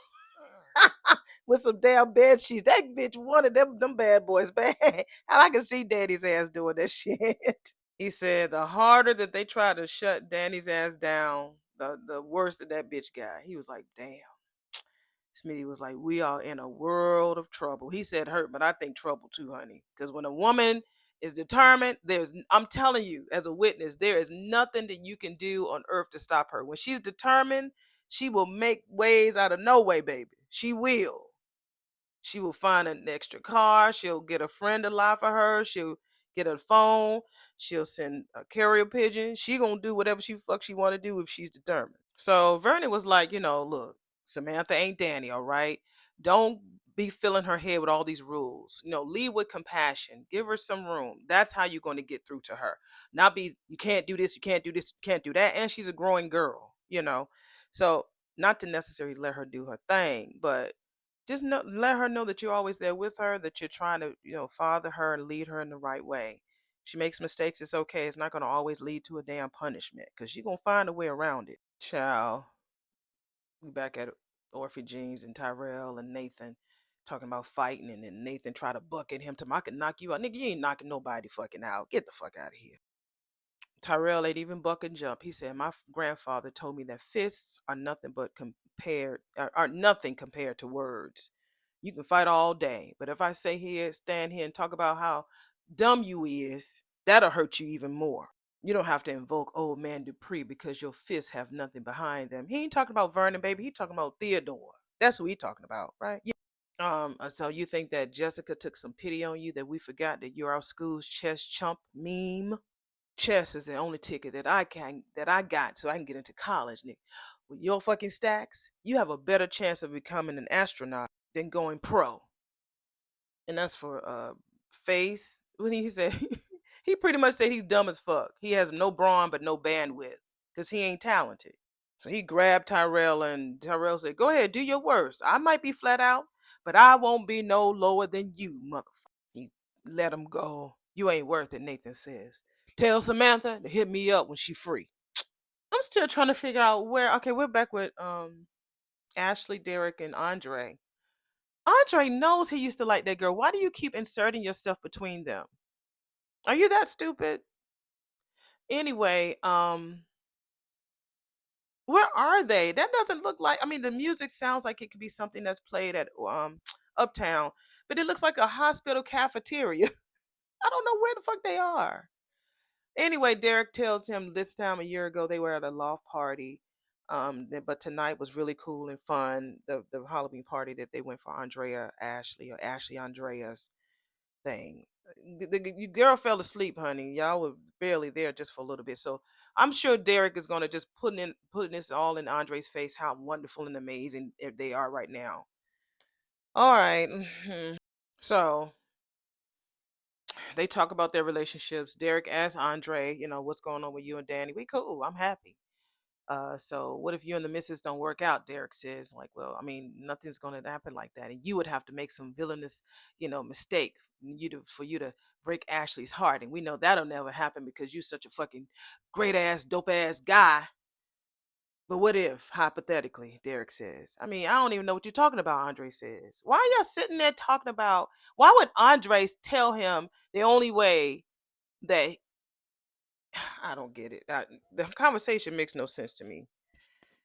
with some damn bed sheets. That bitch wanted them bad boys bad. And I can see Danny's ass doing that shit. He said the harder that they try to shut Danny's ass down, the worse that bitch got. He was like, damn. Smitty was like, we are in a world of trouble. He said hurt, but I think trouble too, honey. Because when a woman is determined, I'm telling you, as a witness, there is nothing that you can do on earth to stop her. When she's determined, she will make ways out of no way, baby. She will. She will find an extra car. She'll get a friend to lie for her. She'll get a phone. She'll send a carrier pigeon. She gonna do whatever she want to do if she's determined. So Vernon was like, look, Samantha ain't Danny, all right? Don't be filling her head with all these rules. Lead with compassion. Give her some room. That's how you're going to get through to her. Not be, you can't do this, you can't do this, you can't do that. And she's a growing girl. So not to necessarily let her do her thing, but just let her know that you're always there with her, that you're trying to, father her and lead her in the right way. She makes mistakes, it's okay. It's not going to always lead to a damn punishment because she's going to find a way around it. Child, we back at Orphe Jeans and Tyrell and Nathan talking about fighting, and then Nathan try to bucket him to I can knock you out. Nigga, you ain't knocking nobody fucking out. Get the fuck out of here. Tyrell ain't even buck and jump. He said, my grandfather told me that fists are nothing but are nothing compared to words. You can fight all day, but if I stand here and talk about how dumb you is, that'll hurt you even more. You don't have to invoke old man Dupree because your fists have nothing behind them. He ain't talking about Vernon, baby. He talking about Theodore. That's who he talking about, right? Yeah. So you think that Jessica took some pity on you that we forgot that you're our school's chess chump meme? Chess is the only ticket that I got so I can get into college, Nick. With your fucking stacks, you have a better chance of becoming an astronaut than going pro. And that's for Face. When he said he pretty much said he's dumb as fuck. He has no brawn but no bandwidth because he ain't talented. So he grabbed Tyrell and Tyrell said, "Go ahead, do your worst. I might be flat out, but I won't be no lower than you, motherfucker." He let him go. You ain't worth it, Nathan says. Tell Samantha to hit me up when she free. I'm still trying to figure out where. Okay, we're back with Ashley, Derek, and Andre. Andre knows he used to like that girl. Why do you keep inserting yourself between them? Are you that stupid? Anyway, where are they? That doesn't look like. I mean, the music sounds like it could be something that's played at Uptown, but it looks like a hospital cafeteria. I don't know where the fuck they are. Anyway, Derek tells him this time a year ago they were at a loft party. But tonight was really cool and fun. The Halloween party that they went for Andrea Ashley or Ashley Andrea's thing. The girl fell asleep, honey. Y'all were barely there just for a little bit. So I'm sure Derek is gonna just putting this all in Andre's face how wonderful and amazing they are right now. All right. So they talk about their relationships. Derek asks Andre, what's going on with you and Danny? We cool. I'm happy. So what if you and the missus don't work out? Derek says, like, well, I mean, nothing's going to happen like that. And you would have to make some villainous, mistake for you to break Ashley's heart. And we know that'll never happen because you're such a fucking great ass, dope ass guy. But what if, hypothetically, Derek says, I mean, I don't even know what you're talking about, Andre says. Why are y'all sitting there talking about, why would Andre tell him the only way that I don't get it. The conversation makes no sense to me.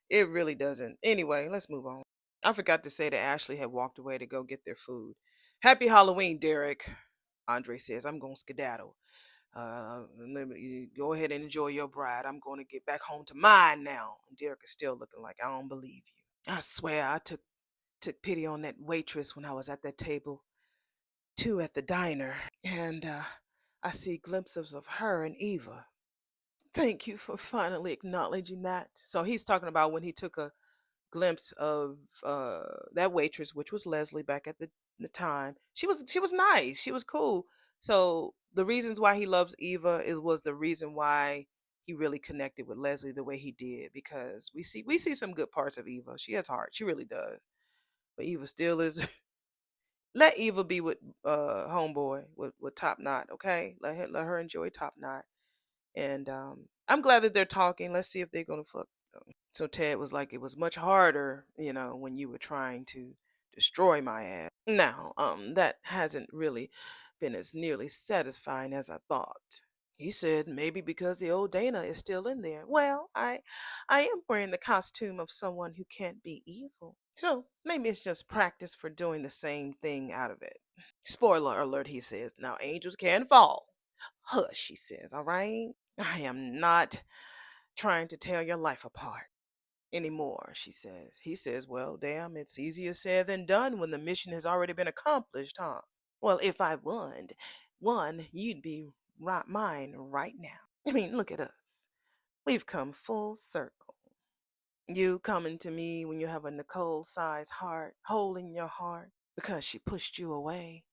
It really doesn't. Anyway, let's move on. I forgot to say that Ashley had walked away to go get their food. Happy Halloween, Derek. Andre says, I'm going to skedaddle. You go ahead and enjoy your bride. I'm going to get back home to mine now. And Derek is still looking like I don't believe you. I swear I took pity on that waitress when I was at that table too at the diner, and I see glimpses of her and Eva. Thank you for finally acknowledging that. So he's talking about when he took a glimpse of that waitress, which was Leslie back at the time. She was nice. She was cool. So the reasons why he loves Eva is was the reason why he really connected with Leslie the way he did, because we see some good parts of Eva. She has heart. She really does. But Eva still is. Let Eva be with homeboy with Top Knot, okay? Let her enjoy Top Knot. And I'm glad that they're talking. Let's see if they're gonna fuck. So Ted was like, it was much harder, when you were trying to destroy my ass. Now, that hasn't really been as nearly satisfying as I thought. He said maybe because the old Dana is still in there. Well, I am wearing the costume of someone who can't be evil. So maybe it's just practice for doing the same thing out of it. Spoiler alert, he says. Now angels can fall. Hush, he says, all right? I am not trying to tear your life apart anymore, she says. He says, well, damn, it's easier said than done when the mission has already been accomplished, huh? Well, if I won, you'd be right mine right now. I mean, look at us. We've come full circle. You coming to me when you have a Nicole-sized heart, hole in your heart, because she pushed you away.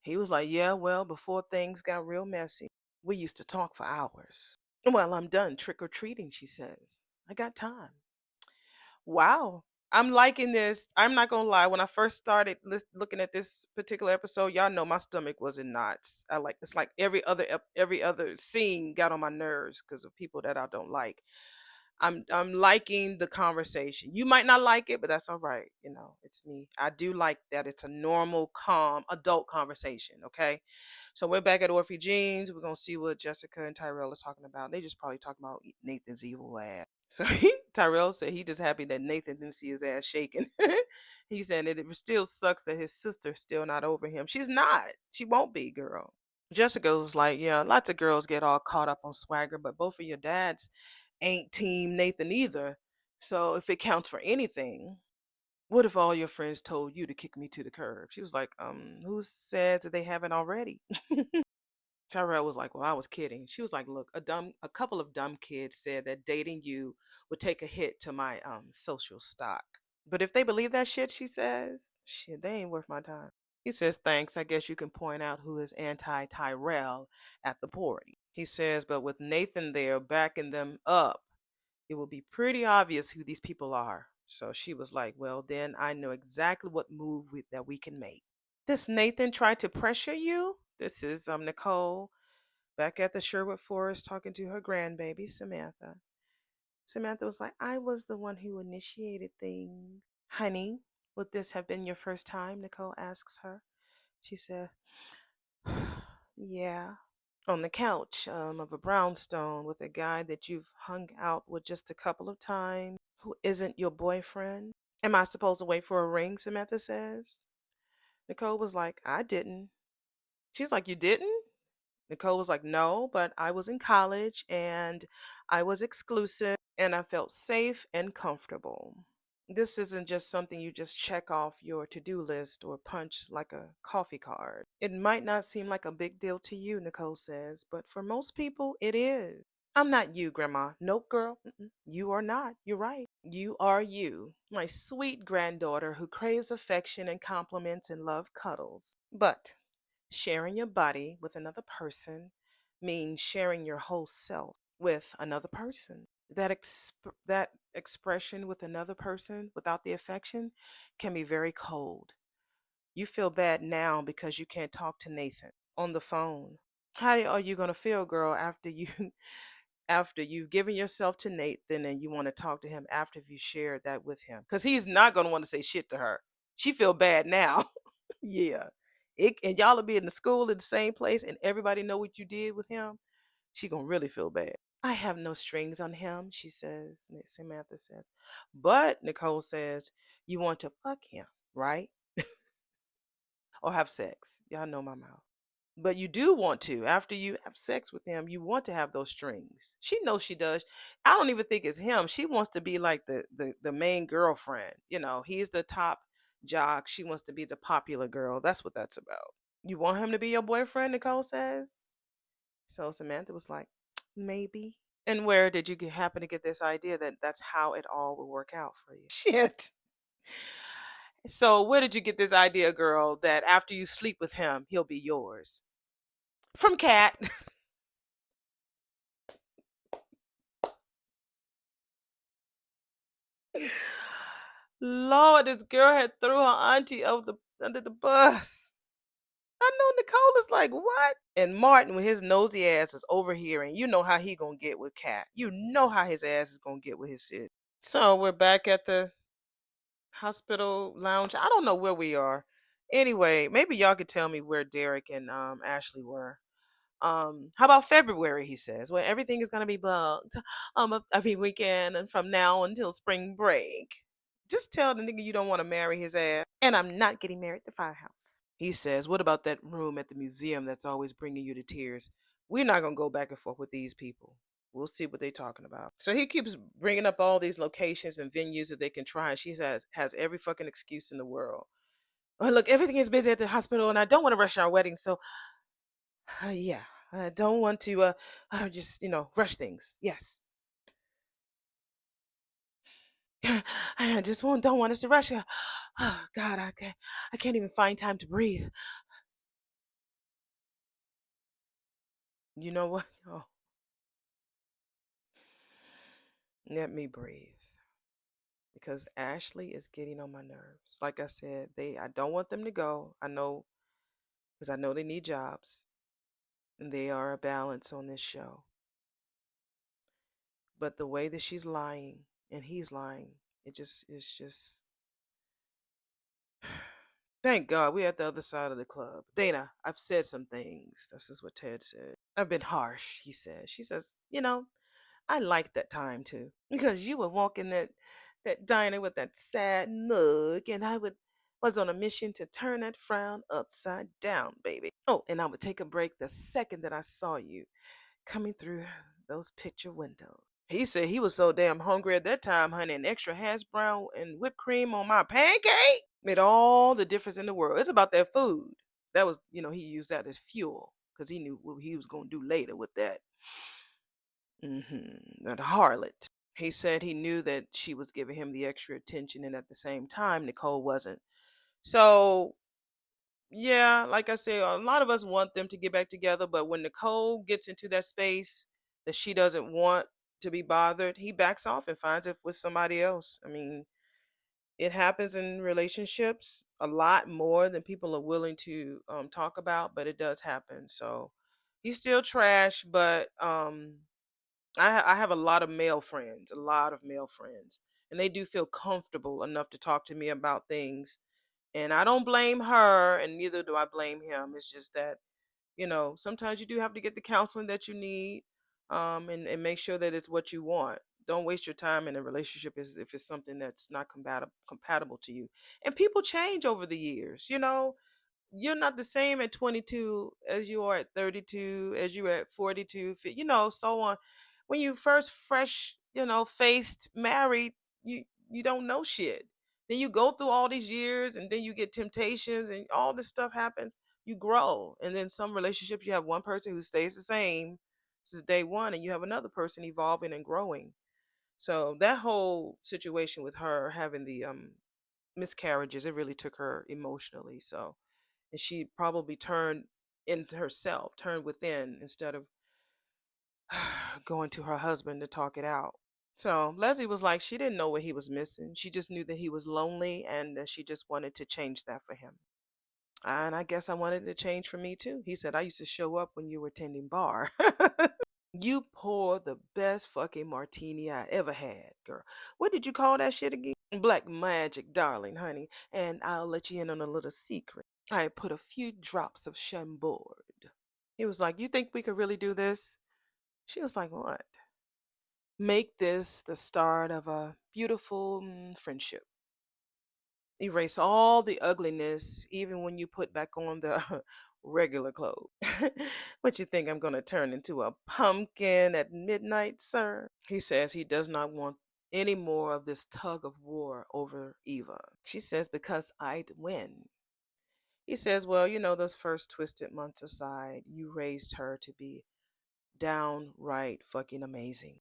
He was like, yeah, well, before things got real messy, we used to talk for hours. Well, I'm done trick or treating, she says. I got time. Wow. I'm liking this. I'm not gonna lie. When I first started looking at this particular episode, y'all know my stomach was in knots. It's like every other scene got on my nerves because of people that I don't like. I'm liking the conversation. You might not like it, but that's all right. It's me. I do like that it's a normal, calm, adult conversation. Okay. So we're back at Orphe Jeans. We're gonna see what Jessica and Tyrell are talking about. They just probably talking about Nathan's evil ass. So Tyrell said he just happy that Nathan didn't see his ass shaking. He said that it still sucks that his sister's still not over him. She's not. She won't be, girl. Jessica was like, yeah, lots of girls get all caught up on swagger, but both of your dads ain't team Nathan either. So if it counts for anything, what if all your friends told you to kick me to the curb? She was like, who says that they haven't already? Tyrell was like, well, I was kidding. She was like, look, a couple of dumb kids said that dating you would take a hit to my social stock. But if they believe that shit, she says, shit, they ain't worth my time. He says, thanks. I guess you can point out who is anti Tyrell at the party. He says, but with Nathan there backing them up, it will be pretty obvious who these people are. So she was like, well, then I know exactly what move that we can make. This Nathan tried to pressure you? This is Nicole back at the Sherwood Forest talking to her grandbaby, Samantha. Samantha was like, I was the one who initiated things. Honey, would this have been your first time? Nicole asks her. She said, yeah. On the couch of a brownstone with a guy that you've hung out with just a couple of times who isn't your boyfriend. Am I supposed to wait for a ring? Samantha says. Nicole was like, I didn't. She's like, you didn't? Nicole was like, no, but I was in college and I was exclusive and I felt safe and comfortable. This isn't just something you just check off your to do list or punch like a coffee card. It might not seem like a big deal to you, Nicole says, but for most people, it is. I'm not you, Grandma. Nope, girl. Mm-mm. You are not. You're right. You are you, my sweet granddaughter who craves affection and compliments and love cuddles. But sharing your body with another person means sharing your whole self with another person. That expression with another person without the affection can be very cold. You feel bad now because you can't talk to Nathan on the phone. How are you going to feel, girl, after you after you've given yourself to Nathan and you want to talk to him after you shared that with him? Because he's not going to want to say shit to her. She feel bad now. Yeah. And y'all will be in the school in the same place and everybody know what you did with him. She gonna really feel bad. I have no strings on him, she says. Samantha says. But Nicole says, you want to fuck him, right? Or have sex. Y'all know my mouth. But you do want to, after you have sex with him, you want to have those strings. She knows she does. I don't even think it's him. She wants to be like the main girlfriend. He's the top jock. She wants to be the popular girl. That's what that's about. You want him to be your boyfriend, Nicole says. So Samantha was like, maybe. And where did you happen to get this idea that that's how it all will work out for you? Shit. So where did you get this idea, girl, that after you sleep with him, he'll be yours? From Cat. Lord, this girl had threw her auntie under the bus. I know Nicole is like, what? And Martin, with his nosy ass, is overhearing. You know how he gonna get with Cat. You know how his ass is gonna get with his sis. So we're back at the hospital lounge. I don't know where we are. Anyway, maybe y'all could tell me where Derek and Ashley were. How about February? He says, well, everything is gonna be booked. Every weekend and from now until spring break. Just tell the nigga you don't want to marry his ass. And I'm not getting married to Firehouse. He says, what about that room at the museum that's always bringing you to tears? We're not gonna go back and forth with these people. We'll see what they're talking about. So he keeps bringing up all these locations and venues that they can try, and she has every fucking excuse in the world. Oh, look, everything is busy at the hospital, and I don't want to rush our wedding, so yeah, I don't want to just rush things. Yes, I just don't want us to rush. Oh God, I can't even find time to breathe. You know what? Oh, let me breathe because Ashley is getting on my nerves. Like I said, I don't want them to go. I know because I know they need jobs and they are a balance on this show. But the way that she's lying and he's lying, it's just thank God we're at the other side of the club. Dana, I've said some things. This is what Ted said. I've been harsh, he says. She says, I liked that time too. Because you would walk in that diner with that sad look, and I was on a mission to turn that frown upside down, baby. Oh, and I would take a break the second that I saw you coming through those picture windows. He said he was so damn hungry at that time, honey, an extra hash brown and whipped cream on my pancake made all the difference in the world. It's about that food. That was, he used that as fuel because he knew what he was going to do later with that. That harlot. He said he knew that she was giving him the extra attention, and at the same time, Nicole wasn't. So, yeah, like I said, a lot of us want them to get back together, but when Nicole gets into that space that she doesn't want to be bothered, he backs off and finds it with somebody else. I mean, it happens in relationships a lot more than people are willing to talk about, but it does happen. So he's still trash, but I have a lot of male friends, and they do feel comfortable enough to talk to me about things. And I don't blame her, and neither do I blame him. It's just that, sometimes you do have to get the counseling that you need, and make sure that it's what you want. Don't waste your time in a relationship if it's something that's not compatible to you. And people change over the years, you're not the same at 22 as you are at 32, as you are at 42, so on. When you first fresh, faced married, you don't know shit. Then you go through all these years and then you get temptations and all this stuff happens. You grow. And then some relationships you have one person who stays the same since day one and you have another person evolving and growing. So that whole situation with her having the miscarriages, it really took her emotionally. So and she probably turned into herself, turned within instead of going to her husband to talk it out. So Leslie was like, she didn't know what he was missing. She just knew that he was lonely and that she just wanted to change that for him. And I guess I wanted to change for me too. He said, I used to show up when you were tending bar. You pour the best fucking martini I ever had, girl. What did you call that shit again? Black magic, darling, honey. And I'll let you in on a little secret. I put a few drops of Chambord. He was like, you think we could really do this? She was like, what? Make this the start of a beautiful friendship. Erase all the ugliness, even when you put back on the regular clothes. What you think I'm going to turn into a pumpkin at midnight, sir? He says he does not want any more of this tug of war over Eva. She says, because I'd win. He says, well, those first twisted months aside, you raised her to be downright fucking amazing.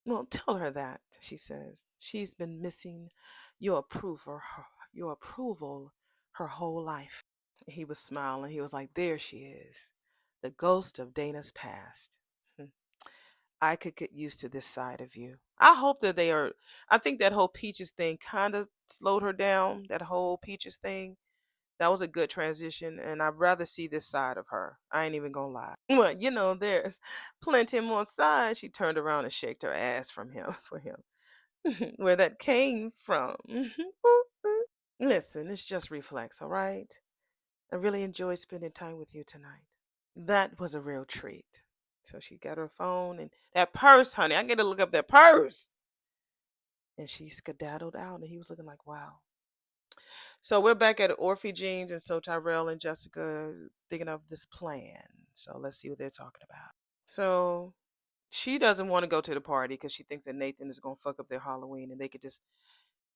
Well, tell her that, she says. She's been missing your approval, her whole life. He was smiling. He was like, there she is, the ghost of Dana's past. I could get used to this side of you. I hope that they are. I think that whole Peaches thing kind of slowed her down. That whole Peaches thing. That was a good transition, and I'd rather see this side of her. I ain't even gonna lie. Well, there's plenty more sides. She turned around and shaked her ass from him for him. Where that came from. Listen, it's just reflex, all right? I really enjoyed spending time with you tonight. That was a real treat. So she got her phone and that purse, honey. I got to look up that purse. And she skedaddled out, and he was looking like, wow. So we're back at Orphe Jeans, and so Tyrell and Jessica are thinking of this plan. So let's see what they're talking about. So she doesn't want to go to the party because she thinks that Nathan is going to fuck up their Halloween, and they could just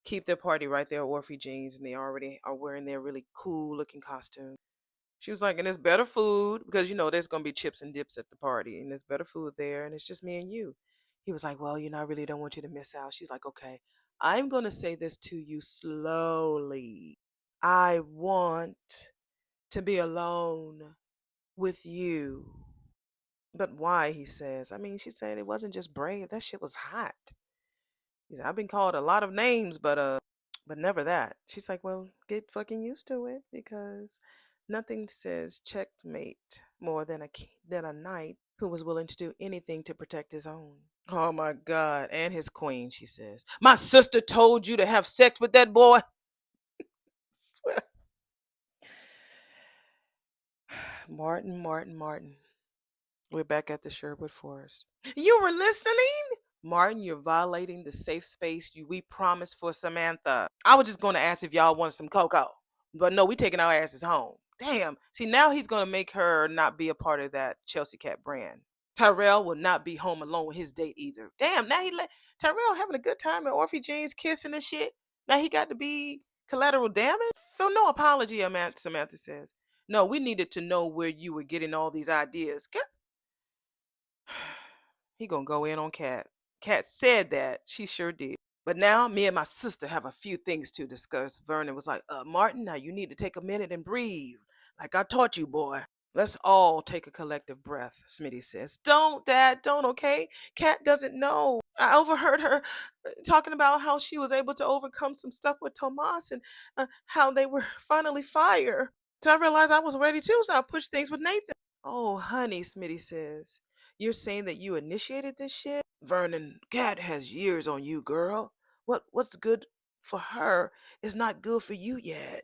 keep their party right there at Orphe Jeans, and they already are wearing their really cool looking costume. She was like, and there's better food because there's gonna be chips and dips at the party, and there's better food there, and it's just me and you. He was like, well, I really don't want you to miss out. She's like, okay, I'm gonna say this to you slowly. I want to be alone with you. But why? He says. I mean, she said it wasn't just brave. That shit was hot. He said, I've been called a lot of names, but never that. She's like, well, get fucking used to it because nothing says checkmate more than a knight who was willing to do anything to protect his own. Oh my God, and his queen, she says. My sister told you to have sex with that boy. Martin. We're back at the Sherwood Forest. You were listening? Martin, you're violating the safe space we promised for Samantha. I was just going to ask if y'all wanted some cocoa. But no, we taking our asses home. Damn. See, now he's going to make her not be a part of that Chelsea Cat brand. Tyrell will not be home alone with his date either. Damn, now he let Tyrell having a good time at Orphe Jeans kissing and shit. Now he got to be collateral damage? So no apology, Samantha says. No, we needed to know where you were getting all these ideas. He gonna go in on Kat. Kat said that. She sure did. But now me and my sister have a few things to discuss. Vernon was like, Martin, now you need to take a minute and breathe. Like I taught you, boy. Let's all take a collective breath, Smitty says. Don't, Dad, don't, okay? Kat doesn't know. I overheard her talking about how she was able to overcome some stuff with Tomas and how they were finally fired. So I realized I was ready too, so I pushed things with Nathan. Oh, honey, Smitty says. You're saying that you initiated this shit? Vernon, Kat has years on you, girl. What's good for her is not good for you yet.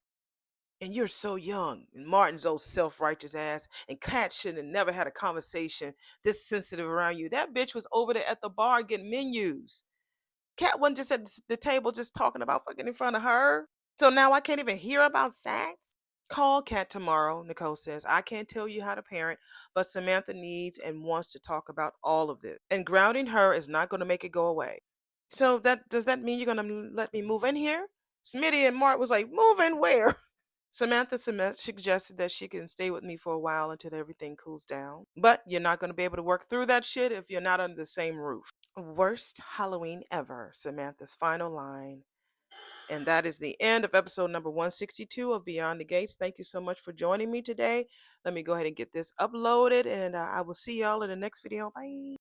And you're so young. And Martin's old self-righteous ass. And Kat should have never had a conversation this sensitive around you. That bitch was over there at the bar getting menus. Kat wasn't just at the table just talking about fucking in front of her. So now I can't even hear about sex? Call Kat tomorrow, Nicole says. I can't tell you how to parent, but Samantha needs and wants to talk about all of this. And grounding her is not going to make it go away. So does that mean you're going to let me move in here? Smitty and Mark was like, move in where? Samantha suggested that she can stay with me for a while until everything cools down. But you're not going to be able to work through that shit if you're not under the same roof. Worst Halloween ever, Samantha's final line. And that is the end of episode number 162 of Beyond the Gates. Thank you so much for joining me today. Let me go ahead and get this uploaded, and I will see y'all in the next video. Bye.